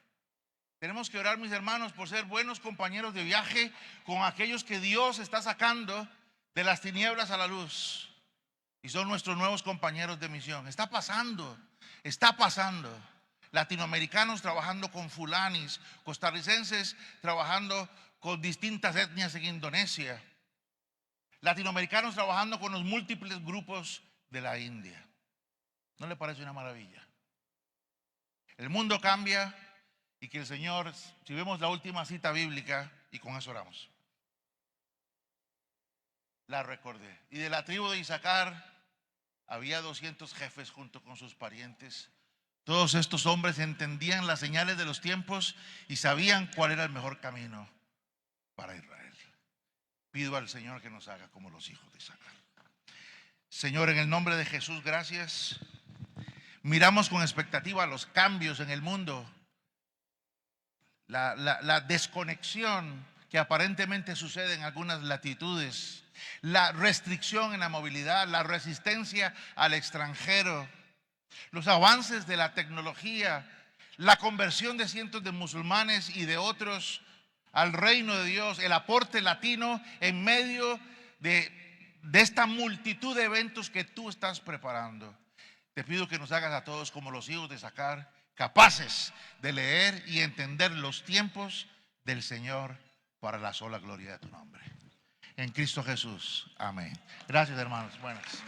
S8: Tenemos que orar, mis hermanos, por ser buenos compañeros de viaje con aquellos que Dios está sacando de las tinieblas a la luz y son nuestros nuevos compañeros de misión. Está pasando. Latinoamericanos trabajando con fulanis, costarricenses trabajando con distintas etnias en Indonesia, latinoamericanos trabajando con los múltiples grupos de la India. ¿No le parece una maravilla? El mundo cambia y que el Señor, si vemos la última cita bíblica, y con eso oramos, la recordé. Y de la tribu de Isaacar había 200 jefes junto con sus parientes. Todos estos hombres entendían las señales de los tiempos y sabían cuál era el mejor camino para Israel. Pido al Señor que nos haga como los hijos de Isaacar. Señor, en el nombre de Jesús, gracias. Miramos con expectativa los cambios en el mundo, la desconexión que aparentemente sucede en algunas latitudes, la restricción en la movilidad, la resistencia al extranjero, los avances de la tecnología, la conversión de cientos de musulmanes y de otros al reino de Dios, el aporte latino en medio de esta multitud de eventos que tú estás preparando. Te pido que nos hagas a todos como los hijos de Isaacar, capaces de leer y entender los tiempos del Señor para la sola gloria de tu nombre. En Cristo Jesús. Amén. Gracias, hermanos. Buenas.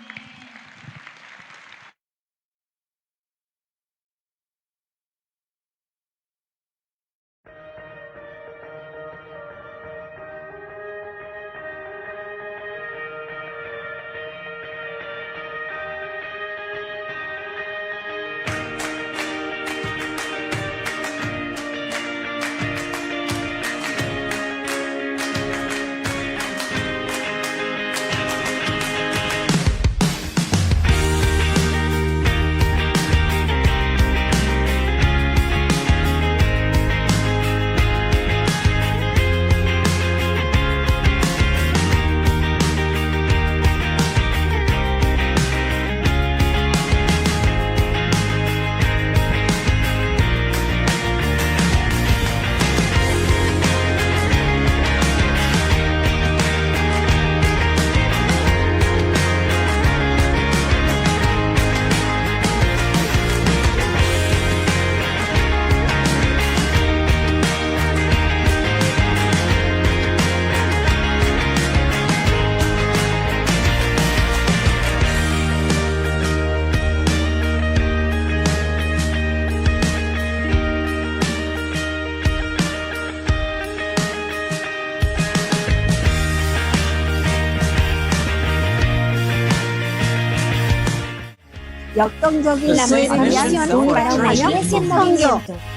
S9: 역동적인
S10: The same
S9: 남을
S10: mission
S9: 살리하는
S10: for
S9: para una
S10: Christian
S9: iglesia en
S10: movement.
S9: movimiento.